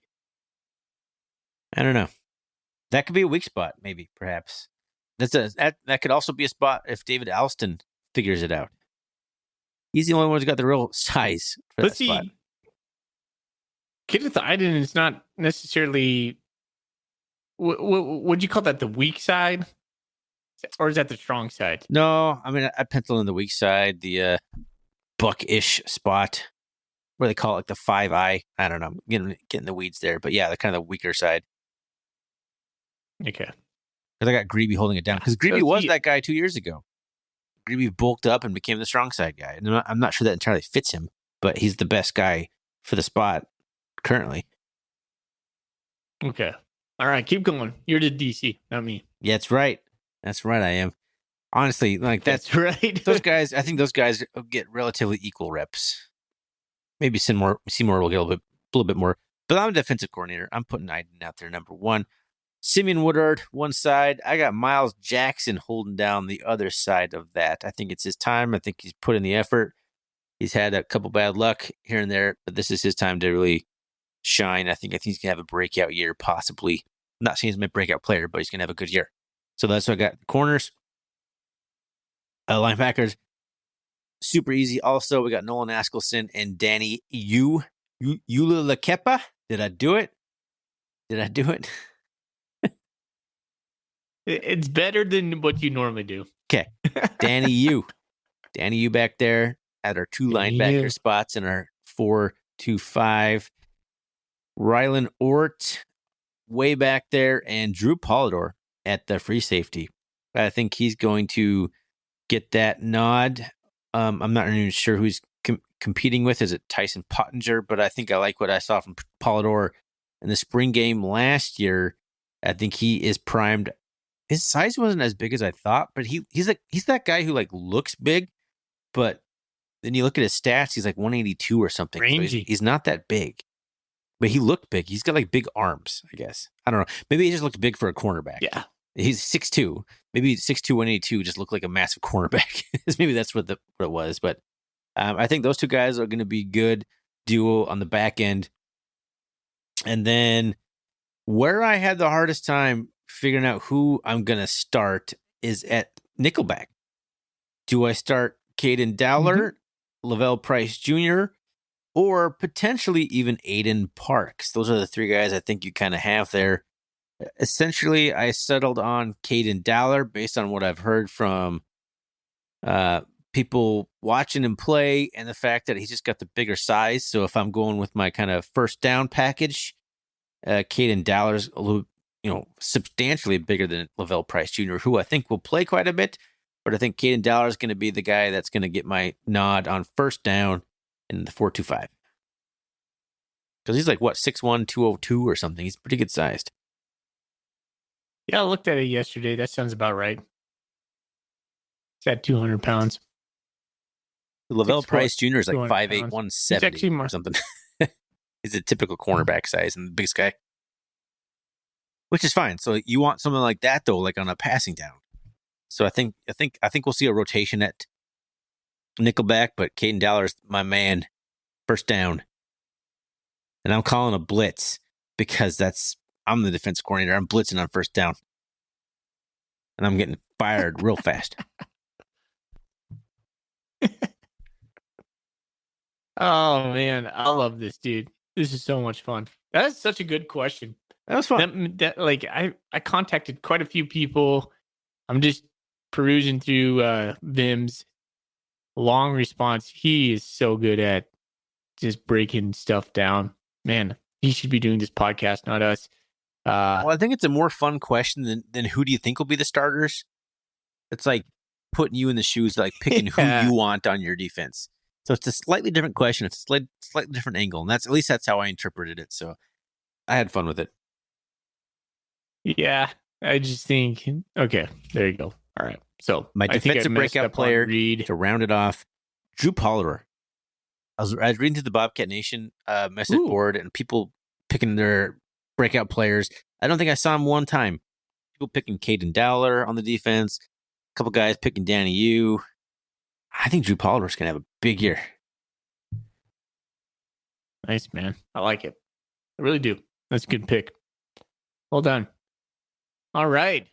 I don't know. That could be a weak spot, maybe, perhaps. That could also be a spot if David Alston figures it out. He's the only one who's got the real size for that spot. Kenneth Iden is not necessarily... would you call that the weak side? Or is that the strong side? No, I mean, I pencil in the weak side, the buck-ish spot, where they call it like the 5-eye. I don't know. I'm getting the weeds there. But yeah, the kind of the weaker side. Okay. Because I got Grebe holding it down. Because Grebe was that guy 2 years ago. maybe bulked up and became the strong side guy. And I'm not sure that entirely fits him, but he's the best guy for the spot currently. Okay. All right, keep going. You're the DC, not me. Yeah, that's right. That's right. I am. Honestly, like that's right. those guys. I think those guys get relatively equal reps. Maybe Seymour will get a little bit more. But I'm a defensive coordinator. I'm putting Iden out there number one. Simeon Woodard, one side. I got Miles Jackson holding down the other side of that. I think it's his time. I think he's put in the effort. He's had a couple bad luck here and there, but this is his time to really shine. I think he's going to have a breakout year, possibly. I'm not saying he's my breakout player, but he's going to have a good year. So that's what I got. Corners, linebackers, super easy. Also, we got Nolan Askelson and Danny Ulakepa. Did I do it? It's better than what you normally do. Okay. Danny U back there at our two linebacker spots in our 4-2-5. Rylan Ort way back there, and Drew Polidor at the free safety. I think he's going to get that nod. I'm not even sure who's competing with. Is it Tyson Pottinger? But I think I like what I saw from Polidor in the spring game last year. I think he is primed. His size wasn't as big as I thought, but he's that guy who like looks big, but then you look at his stats, he's like 182 or something. Rangy. So he's not that big, but he looked big. He's got like big arms, I guess. I don't know. Maybe he just looked big for a cornerback. Yeah. He's 6'2". Maybe 6'2", 182 just looked like a massive cornerback. Maybe that's what it was. But I think those two guys are going to be good duo on the back end. And then where I had the hardest time figuring out who I'm going to start is at nickelback. Do I start Caden Dowler, Lavelle Price Jr., or potentially even Aiden Parks? Those are the three guys I think you kind of have there. Essentially, I settled on Caden Dowler based on what I've heard from people watching him play and the fact that he's just got the bigger size. So if I'm going with my kind of first down package, Caden Dowler's a little, substantially bigger than Lavelle Price Jr., who I think will play quite a bit. But I think Caden Dowler is going to be the guy that's going to get my nod on first down in the 4-2-5. Because he's like, 6'1", 202 or something. He's pretty good sized. Yeah, I looked at it yesterday. That sounds about right. It's at 200 pounds. Lavelle Price Jr. is like 5'8", 170 more. Or something. He's a typical cornerback size and the biggest guy. Which is fine. So you want something like that, though, like on a passing down. So I think we'll see a rotation at nickelback, but Caden Dowler's my man, first down. And I'm calling a blitz because I'm the defense coordinator. I'm blitzing on first down. And I'm getting fired real fast. Oh, man. I love this, dude. This is so much fun. That's such a good question. That was fun. I contacted quite a few people. I'm just perusing through Vim's long response. He is so good at just breaking stuff down. Man, he should be doing this podcast, not us. Well, I think it's a more fun question than who do you think will be the starters? It's like putting you in the shoes, like picking who you want on your defense. So it's a slightly different question. It's a slightly different angle. And that's how I interpreted it. So I had fun with it. Yeah, I just think, okay, there you go. All right. So my defensive breakout player to round it off, Drew Polidor. I was reading through the Bobcat Nation message board and people picking their breakout players. I don't think I saw him one time. People picking Caden Dowler on the defense. A couple guys picking Danny U. I think Drew Polidor's going to have a big year. Nice, man. I like it. I really do. That's a good pick. Well done. All right.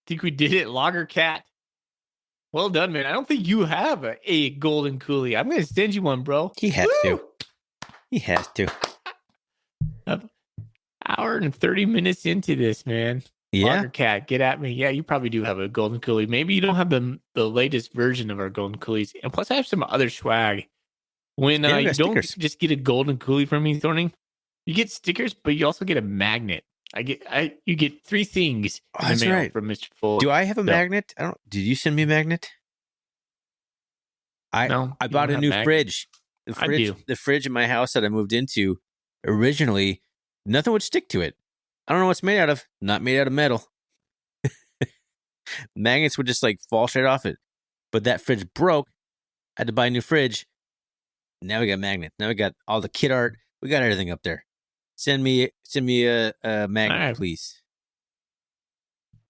Think we did it, Lager Cat. Well done, man. I don't think you have a golden coolie. I'm going to send you one, bro. He has to. He has to. Hour and 30 minutes into this, man. Yeah. Lager Cat, get at me. Yeah, you probably do have a golden coolie. Maybe you don't have the latest version of our golden coolies. And plus, I have some other swag. When you don't just get a golden coolie from me, Thorning, you get stickers, but you also get a magnet. You get three things in the mail from Mr. Full. Do I have a magnet? Did you send me a magnet? No, I you bought don't a have new magnets. fridge. I do. The fridge in my house that I moved into, originally, nothing would stick to it. I don't know what it's made out of. Not made out of metal. Magnets would just like fall straight off it. But that fridge broke. I had to buy a new fridge. Now we got magnets. Now we got all the kit art. We got everything up there. Send me a magnet, right. please.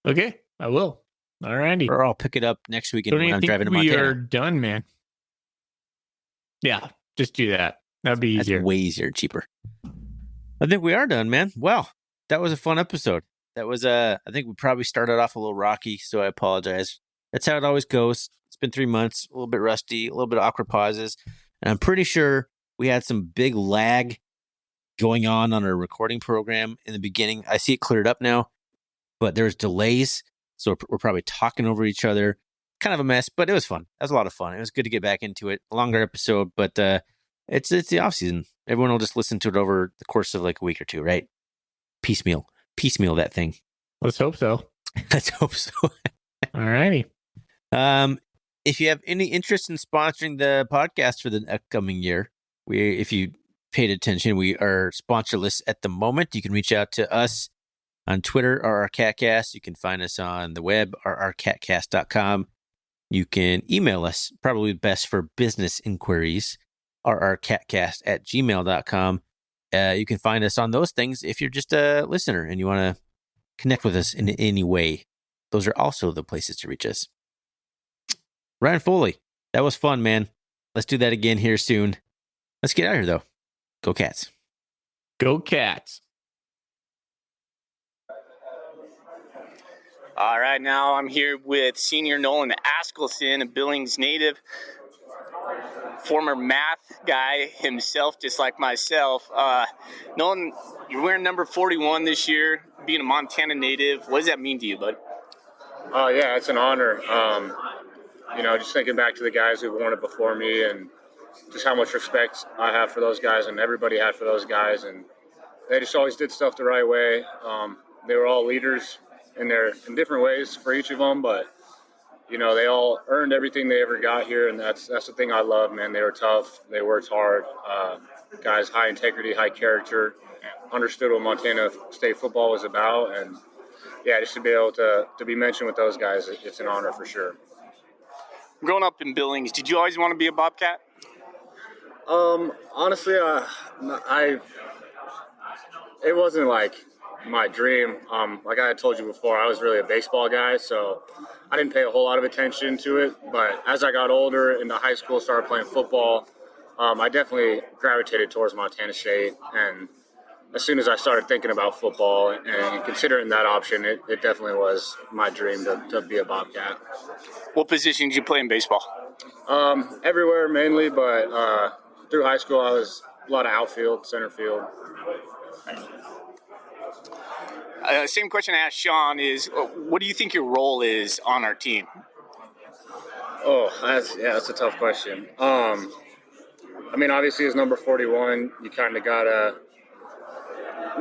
Okay, I will. All righty. Or I'll pick it up next weekend when I'm driving to we Montana. are done, man. Yeah, just do that. That'd be easier. That's way easier and cheaper. I think we are done, man. Wow, that was a fun episode. That was I think we probably started off a little rocky, so I apologize. That's how it always goes. It's been 3 months, a little bit rusty, a little bit of awkward pauses, and I'm pretty sure we had some big lag going on our recording program in the beginning. I see it cleared up now, but there's delays, so we're probably talking over each other. Kind of a mess, but it was fun. That was a lot of fun. It was good to get back into it. A longer episode, but it's the off season. Everyone will just listen to it over the course of like a week or two, right? Piecemeal that thing. Let's hope so. Let's hope so. All righty. If you have any interest in sponsoring the podcast for the upcoming year, if you paid attention, we are sponsorless at the moment. You can reach out to us on Twitter, RRCatcast. You can find us on the web, rrcatcast.com. You can email us, probably best for business inquiries, rrcatcast@gmail.com. You can find us on those things if you're just a listener and you want to connect with us in any way. Those are also the places to reach us. Ryan Foley, that was fun, man. Let's do that again here soon. Let's get out of here, though. Go Cats. Go Cats. All right, now I'm here with senior Nolan Askelson, a Billings native, former math guy himself, just like myself. Nolan, you're wearing number 41 this year, being a Montana native. What does that mean to you, bud? Yeah, it's an honor. Just thinking back to the guys who've worn it before me and just how much respect I have for those guys and everybody had for those guys. And they just always did stuff the right way. They were all leaders in different ways for each of them, but they all earned everything they ever got here, and that's the thing I love, man. They were tough, they worked hard, guys, high integrity, high character, understood what Montana State football was about, and yeah, just to be able to be mentioned with those guys, it's an honor for sure. Growing up in Billings, did you always want to be a Bobcat? Honestly, it wasn't like my dream. Like I had told you before, I was really a baseball guy, so I didn't pay a whole lot of attention to it. But as I got older into high school, started playing football, I definitely gravitated towards Montana State. And as soon as I started thinking about football and considering that option, it definitely was my dream to be a Bobcat. What position did you play in baseball? Everywhere mainly, but through high school I was a lot of outfield, center field. Same question I asked Sean is, what do you think your role is on our team? Oh, that's a tough question. Obviously as number 41, you kind of gotta,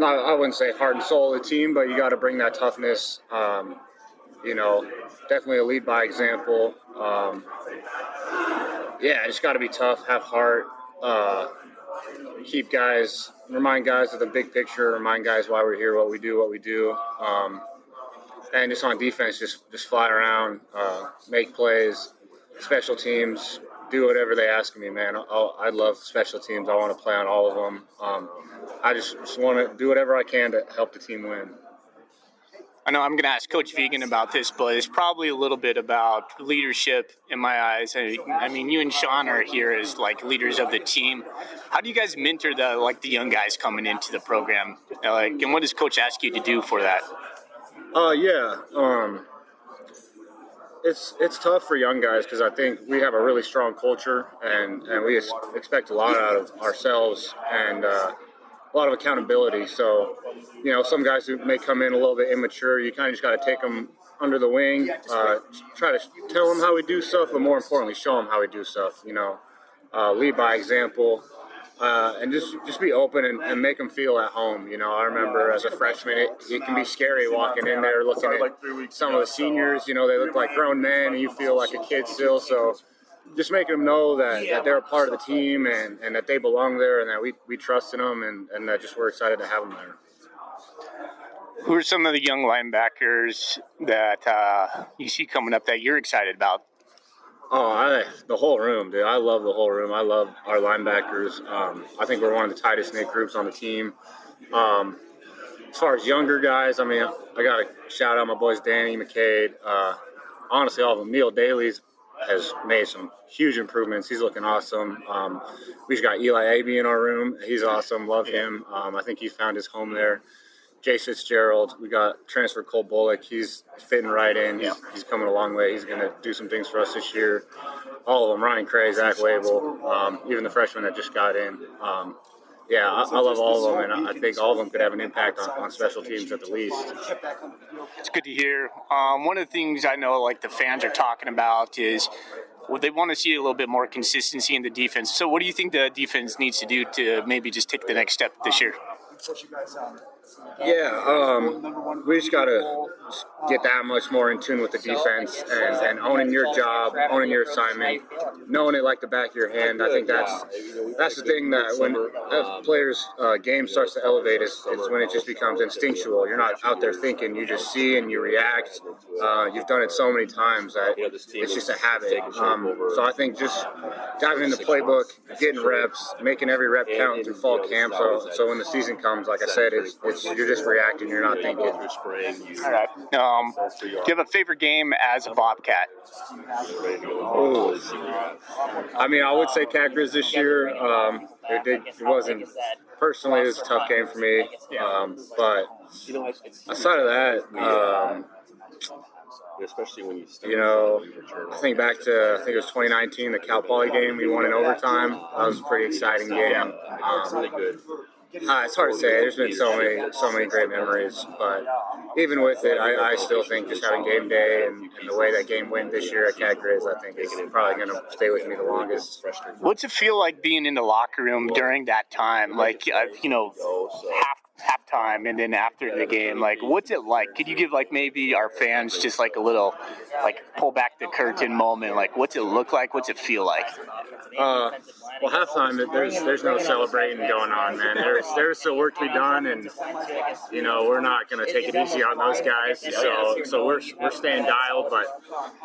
I wouldn't say heart and soul of the team, but you gotta bring that toughness. Definitely a lead by example. Just gotta be tough, have heart, remind guys of the big picture, remind guys why we're here, what we do. And just on defense, just fly around, make plays, special teams, do whatever they ask me, man. I love special teams. I want to play on all of them. I just want to do whatever I can to help the team win. I know I'm going to ask Coach Vigen about this, but it's probably a little bit about leadership in my eyes. I mean, you and Sean are here as like leaders of the team. How do you guys mentor the young guys coming into the program? And what does Coach ask you to do for that? It's tough for young guys because I think we have a really strong culture and we expect a lot out of ourselves and a lot of accountability. So, some guys who may come in a little bit immature, you kind of just got to take them under the wing, try to tell them how we do stuff, but more importantly, show them how we do stuff, lead by example. And just be open and make them feel at home. I remember as a freshman, it can be scary walking in there looking at some of the seniors. They look like grown men, and you feel like a kid still. So just making them know that they're a part of the team and that they belong there and that we trust in them and that just we're excited to have them there. Who are some of the young linebackers that you see coming up that you're excited about? The whole room, dude. I love the whole room. I love our linebackers. I think we're one of the tightest knit groups on the team. As far as younger guys, I mean, I got to shout out my boys Danny McCade. Honestly, all of them. Neil Daly's has made some huge improvements. He's looking awesome. We just got Eli Abe in our room. He's awesome. Love him. I think he found his home there. Jay Fitzgerald. We got transfer Cole Bullock. He's fitting right in. He's coming a long way. He's going to do some things for us this year. All of them. Ryan Cray, Zach Wable, even the freshman that just got in. I love all of them, and I think all of them could have an impact on special teams at the least. It's good to hear. One of the things I know, like the fans are talking about, is they want to see a little bit more consistency in the defense. So, what do you think the defense needs to do to maybe just take the next step this year? We just got to get that much more in tune with the defense and owning your job, owning your assignment, knowing it like the back of your hand. I think that's the thing that when a player's game starts to elevate, it's when it just becomes instinctual. You're not out there thinking, you just see and you react. You've done it so many times that it's just a habit. So I think just diving in the playbook, getting reps, making every rep count through fall camp. So when the season comes, like I said, you're just reacting. You're not thinking. All right. Do you have a favorite game as a Bobcat? I mean, I would say Cat Grizz this year. It wasn't personally. It was a tough game for me. But aside of that, I think back to it was 2019, the Cal Poly game. We won in overtime. That was a pretty exciting game. It's hard to say. There's been so many great memories, but even with it, I still think just having game day and the way that game went this year at Cat Grizz, I think is probably going to stay with me the longest. What's it feel like being in the locker room during that time? Like, halftime and then after the game, like, what's it like? Could you give, like, maybe our fans just like a little, like, pull back the curtain moment? Like, what's it look like? What's it feel like? Well, halftime, there's no celebrating going on, man. There's still work to be done, and we're not going to take it easy on those guys. So we're staying dialed. But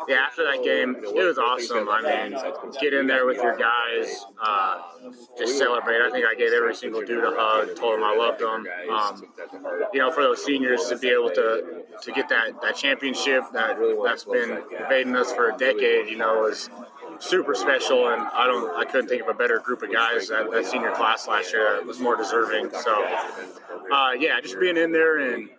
yeah, after that game, it was awesome. I mean, get in there with your guys, just celebrate. I think I gave every single dude a hug, told them I loved them. For those seniors to be able to get that championship that's been evading us for a decade, was super special, and I couldn't think of a better group of guys that senior class last year that was more deserving. So, just being in there, and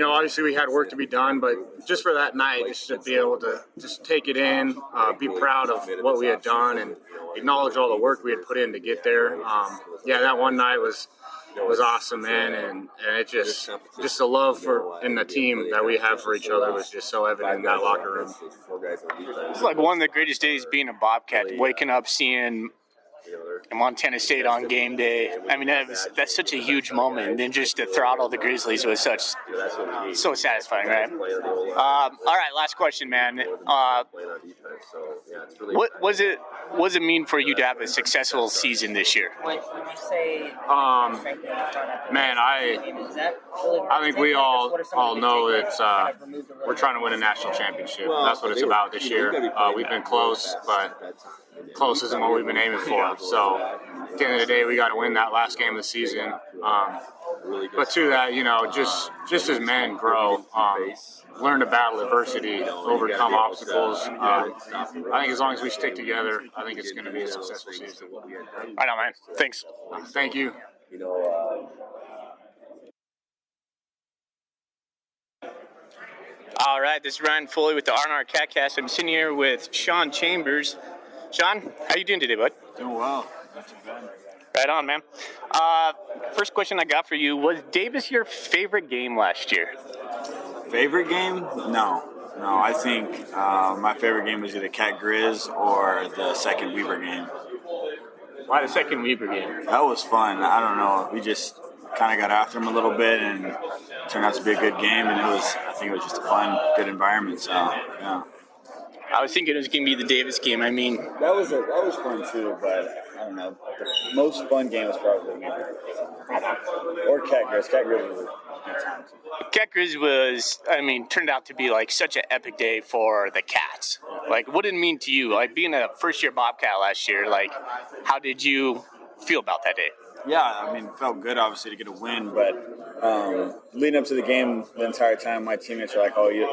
obviously we had work to be done, but just for that night, just to be able to just take it in, be proud of what we had done, and acknowledge all the work we had put in to get there. That one night was awesome, man, and it just the love in the team that we have for each other was just so evident in that locker room. It's like one of the greatest days being a Bobcat, waking up seeing Montana State on game day. I mean, that's such a huge moment, and then just to throttle the Grizzlies was so satisfying, right? All right, last question, man. What does it mean for you to have a successful season this year? Man, I think we all know that we're trying to win a national championship. That's what it's about this year. We've been close, but close isn't what we've been aiming for. So at the end of the day, we got to win that last game of the season. But to that, just as men grow, learn to battle adversity, overcome obstacles. I think as long as we stick together, I think it's going to be a successful season. Right on, man. Thanks. Thank you. All right, this is Ryan Foley with the R&R CatCast. I'm sitting here with Sean Chambers. Sean, how you doing today, bud? Doing well. Not too bad. Right on, man. First question I got for you, was Davis your favorite game last year? Favorite game? No, I think my favorite game was either Cat Grizz or the second Weber game. Why the second Weber game? That was fun. I don't know. We just kind of got after him a little bit, and it turned out to be a good game. And I think it was just a fun, good environment. So, yeah. I was thinking it was going to be the Davis game. I mean, That was fun too, but I don't know. The most fun game was probably Weaver. Or Cat Grizz. Cat Grizz was a good time too. Cat Grizz turned out to be like such an epic day for the Cats. Like, what did it mean to you? Like, being a first-year Bobcat last year, like, how did you feel about that day? Yeah, I mean, it felt good, obviously, to get a win, but leading up to the game, the entire time, my teammates were like, oh, you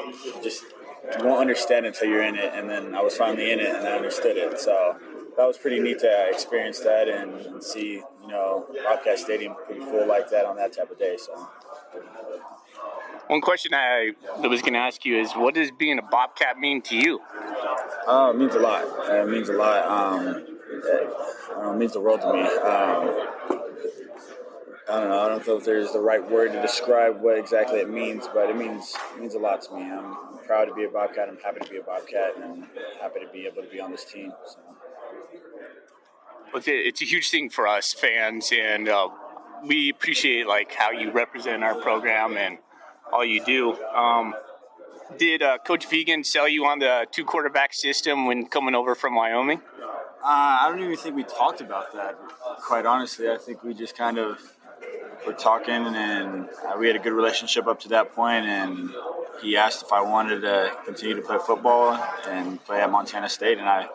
won't understand it until you're in it, and then I was finally in it, and I understood it, so that was pretty neat to experience that and see, Bobcat Stadium pretty full like that on that type of day, so. One question I was going to ask you is, what does being a Bobcat mean to you? It means a lot. It means a lot. It means the world to me. I don't know. I don't know if there's the right word to describe what exactly it means, but it means a lot to me. I'm proud to be a Bobcat. I'm happy to be a Bobcat, and happy to be able to be on this team. So. It's a huge thing for us fans, and we appreciate like how you represent our program and all you do. Did Coach Vigen sell you on the 2-quarterback system when coming over from Wyoming? I don't even think we talked about that, quite honestly. I think we just kind of were talking, and we had a good relationship up to that point, and he asked if I wanted to continue to play football and play at Montana State, and I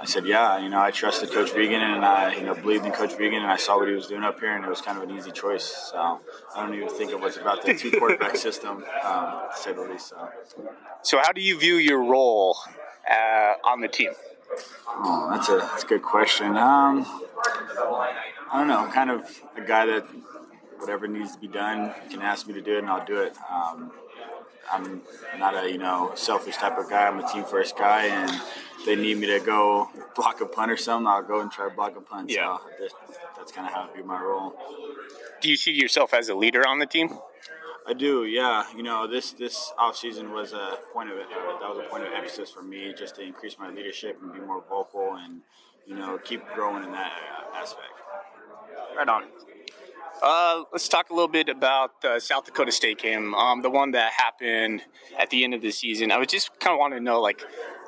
said, yeah. I trusted Coach Vigen, and I believed in Coach Vigen, and I saw what he was doing up here, and it was kind of an easy choice. So I don't even think it was about the 2-quarterback system, to say the least. So how do you view your role on the team? Oh, that's a good question. I don't know. I'm kind of a guy that whatever needs to be done, you can ask me to do it, and I'll do it. I'm not a selfish type of guy. I'm a team first guy, and if they need me to go block a punt or something, I'll go and try to block a punt. Yeah. So that's kind of how I view my role. Do you see yourself as a leader on the team? I do, yeah. This off season was a point of emphasis for me, just to increase my leadership and be more vocal, and keep growing in that aspect. Right on. Let's talk a little bit about the South Dakota State game, the one that happened at the end of the season. I was just kind of wanting to know, like,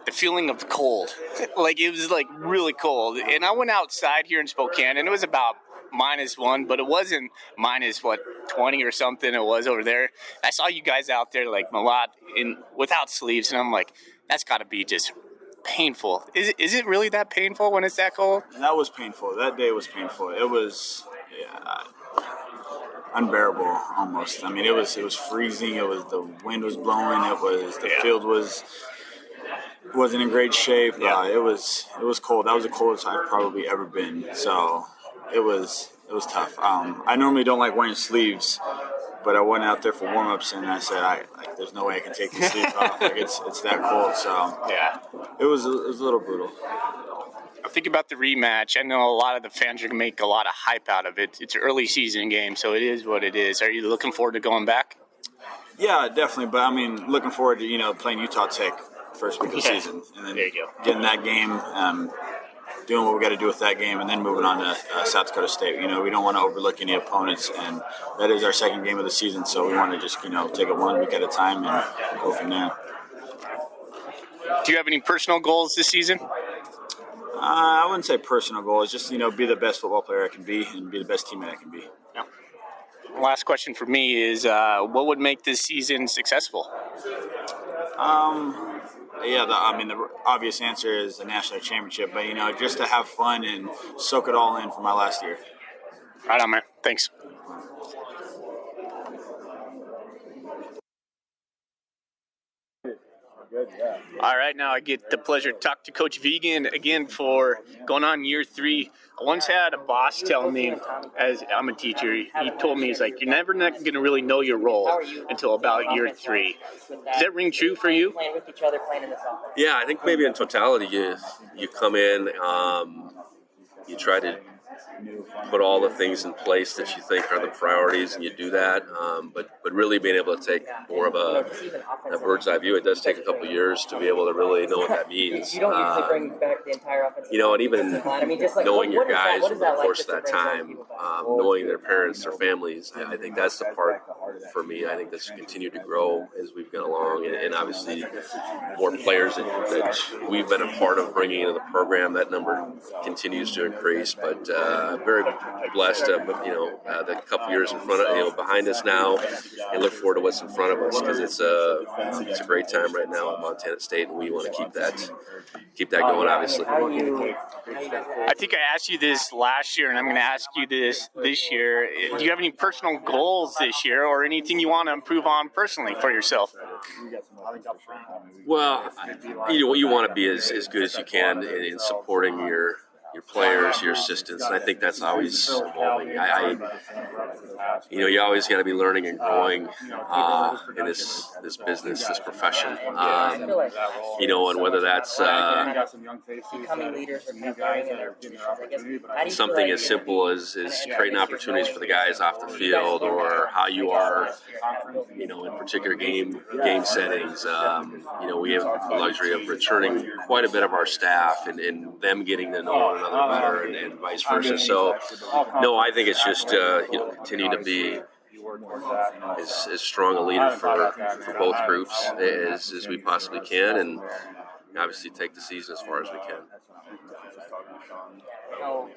the feeling of the cold. Like, it was, like, really cold. And I went outside here in Spokane, and it was about -1, but it wasn't -20 or something it was over there. I saw you guys out there, like, Malat, without sleeves, and I'm like, that's got to be just painful. Is it really that painful when it's that cold? That was painful. That day was painful. It was unbearable almost. I mean, it was freezing. It was, the wind was blowing. It was, the field wasn't in great shape. Yeah. It was cold. That was the coldest I've probably ever been. So it was tough. I normally don't like wearing sleeves, but I went out there for warm-ups, and I said, there's no way I can take these sleeves off. Like, it's that cold. So Yeah. it was a little brutal. I'm thinking about the rematch. I know a lot of the fans are going to make a lot of hype out of it. It's an early season game, so it is what it is. Are you looking forward to going back? Yeah, definitely. But, I mean, looking forward to, playing Utah Tech first week of the season. And then There you go. getting that game, doing what we got to do with that game, and then moving on to South Dakota State. We don't want to overlook any opponents, and that is our second game of the season, so we want to just, take it 1 week at a time and go from there. Do you have any personal goals this season? I wouldn't say personal goals, just, be the best football player I can be and be the best teammate I can be. Yeah. Last question for me is, what would make this season successful? The obvious answer is the national championship, but, just to have fun and soak it all in for my last year. Right on, man. Thanks. Good, yeah. All right, now I get the pleasure to talk to Coach Vigen again for going on year 3. I once had a boss tell me, as I'm a teacher, he told me, he's like, you're never going to really know your role until about year 3. Does that ring true for you? Yeah, I think maybe in totality, you come in, you try to put all the things in place that you think are the priorities, and you do that. But really being able to take more of a bird's eye view. It does take a couple of years to be able to really know what that means. You don't usually bring back the entire offensive you know, and even line. I mean, just like, knowing your what is that- guys what over is the that like course of just to that bring some time, people back? knowing their parents, their families, I think that's the part for me. I think that's continued to grow as we've gone along, and obviously more players that we've been a part of bringing into the program. That number continues to increase, but very blessed to the couple years in front of behind us now, and look forward to what's in front of us, because it's a great time right now at Montana State, and we want to keep that going, obviously. I think I asked you this last year, and I'm going to ask you this year. Do you have any personal goals this year, or anything you want to improve on personally for yourself? Well, you want to be as good as you can in supporting your players, your assistants, and I think that's always evolving. You always got to be learning and growing in this business, this profession. And whether that's something as simple as creating opportunities for the guys off the field, or how you are, in particular game settings. We have the luxury of returning quite a bit of our staff, and them getting to know one another better, and vice versa. So, no, I think it's just continue to be as strong a leader for both groups as we possibly can, and obviously take the season as far as we can. I'm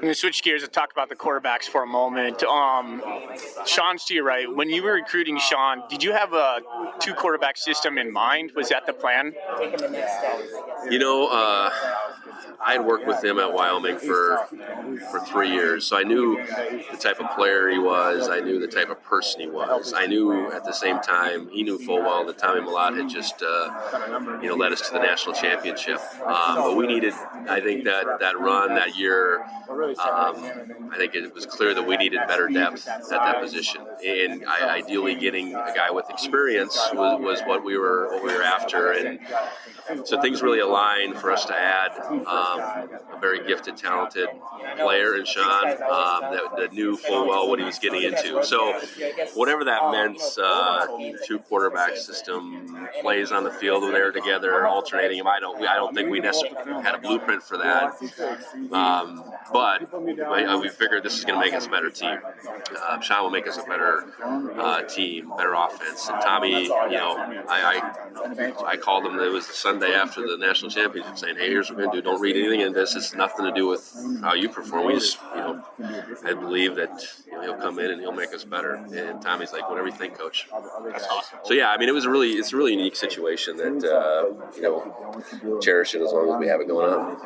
going to switch gears and talk about the quarterbacks for a moment. Sean's to your right. When you were recruiting Sean, did you have a two-quarterback system in mind? Was that the plan? I had worked with him at Wyoming for 3 years, so I knew the type of player he was. I knew the type of person he was. I knew at the same time he knew full well that Tommy Mellott had just led us to the national championship. But we needed, I think, that run that year. I think it was clear that we needed better depth at that position, and ideally getting a guy with experience was what we were after, and so things really aligned for us to add a very gifted, talented player in Sean that knew full well what he was getting into. So whatever that meant, two quarterback system, plays on the field when they were together, alternating them. I don't think we necessarily had a blueprint for that. But we figured this is going to make us a better team. Sean will make us a better team, better offense. And Tommy, I called him. It was the Sunday after the national championship, saying, "Hey, here's what we're going to do. Don't read anything into this. It's nothing to do with how you perform. We just, I believe that he'll come in and he'll make us better." And Tommy's like, "Whatever you think, Coach." That's awesome. So yeah, I mean, it's a really unique situation that cherish it as long as we have it going on.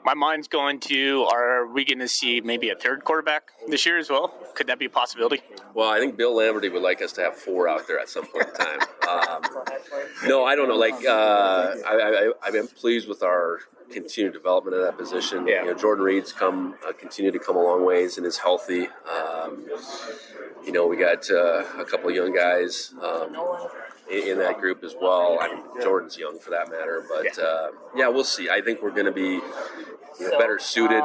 My mind's going to, are we going to see maybe a third quarterback this year as well? Could that be a possibility? Well, I think Bill Lamberty would like us to have 4 out there at some point in time. No, I don't know. I've been pleased with our continued development of that position. Yeah. Jordan Reed's continued to come a long ways and is healthy. We got a couple of young guys in that group as well. I mean, Jordan's young for that matter, but we'll see. I think we're going to be better suited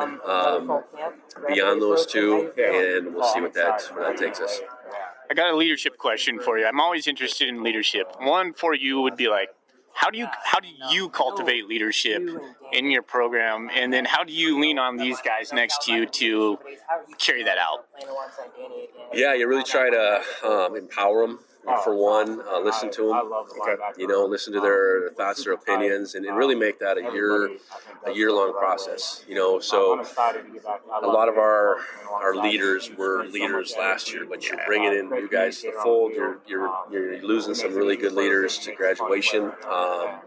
beyond those two, and we'll see where that takes us. I got a leadership question for you. I'm always interested in leadership. One for you would be like, how do you cultivate leadership in your program, and then how do you lean on these guys next to you to carry that out? Yeah, you really try to empower them. For one, listen to them. Listen to their thoughts, their opinions, and really make that a year-long process. So a lot of our leaders were leaders last year, but you're bringing in new guys to the fold. You're losing some really good leaders to graduation. So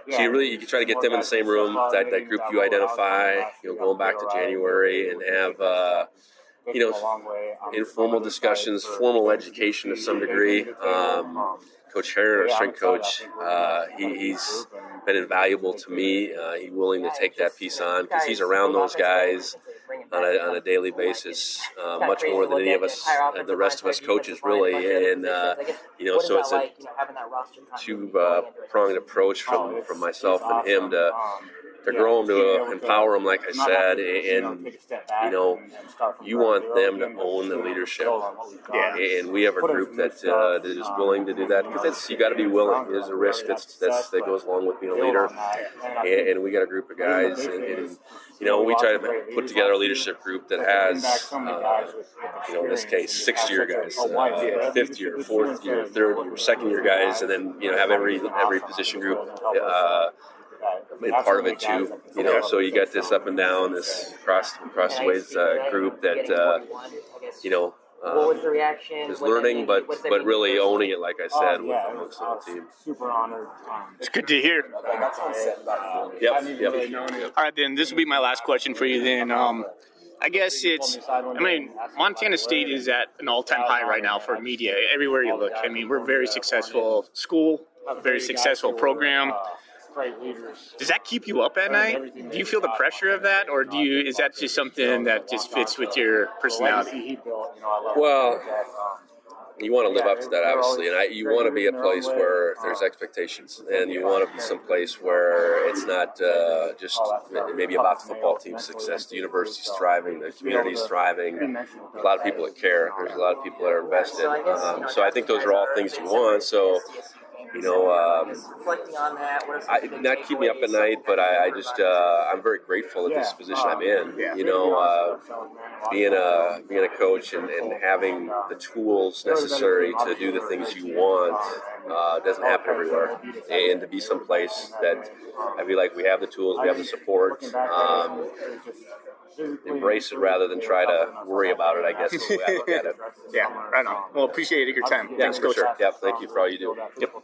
you can try to get them in the same room, that group you identify, going back to January, and have informal discussions, formal education to some degree. Coach Herron, our strength coach, he's been invaluable to me. He's willing to take that piece on because he's around those guys on a daily basis, much more than any of us, the rest of us coaches, really. And so it's a two-pronged approach from myself and him to grow them, to empower them, like I said, and you want them to own the leadership. And we have a group that is willing to do that, because you got to be willing. There's a risk that goes along with being a leader, and we got a group of guys, and we try to put together a leadership group that has, in this case, 6th-year guys, 5th year, 4th year, 3rd year, 2nd year guys, and then have every position group been part of it too. So you got this up and down, this across the ways group that what was the reaction? is learning, but really owning it, like I said, amongst the whole team. Super honored. It's good to hear. Yep. All right, then this will be my last question for you. Then, I guess Montana State is at an all-time high right now for media. Everywhere you look, we're a very successful school, a very successful program. Does that keep you up at night? Do you feel the pressure of that, or is that just something that just fits with your personality? Well, you want to live up to that, obviously, and you want to be a place where there's expectations, and you want to be someplace where it's not just maybe about the football team's success. The university's thriving, the community's thriving. A lot of people that care. There's a lot of people that are invested. So I think those are all things you want. So. Reflecting on that, Not keep me up at night, but I'm very grateful at this position I'm in. Being a coach and having the tools necessary to do the things you want doesn't happen everywhere. And to be someplace that I feel like we have the tools, we have the support. Embrace it rather than try to worry about it, I guess, is the way I look at it. Yeah, right on. Well, appreciate your time. Yeah, Thanks, for Coach. sure. Yeah, thank you for all you do. Yep.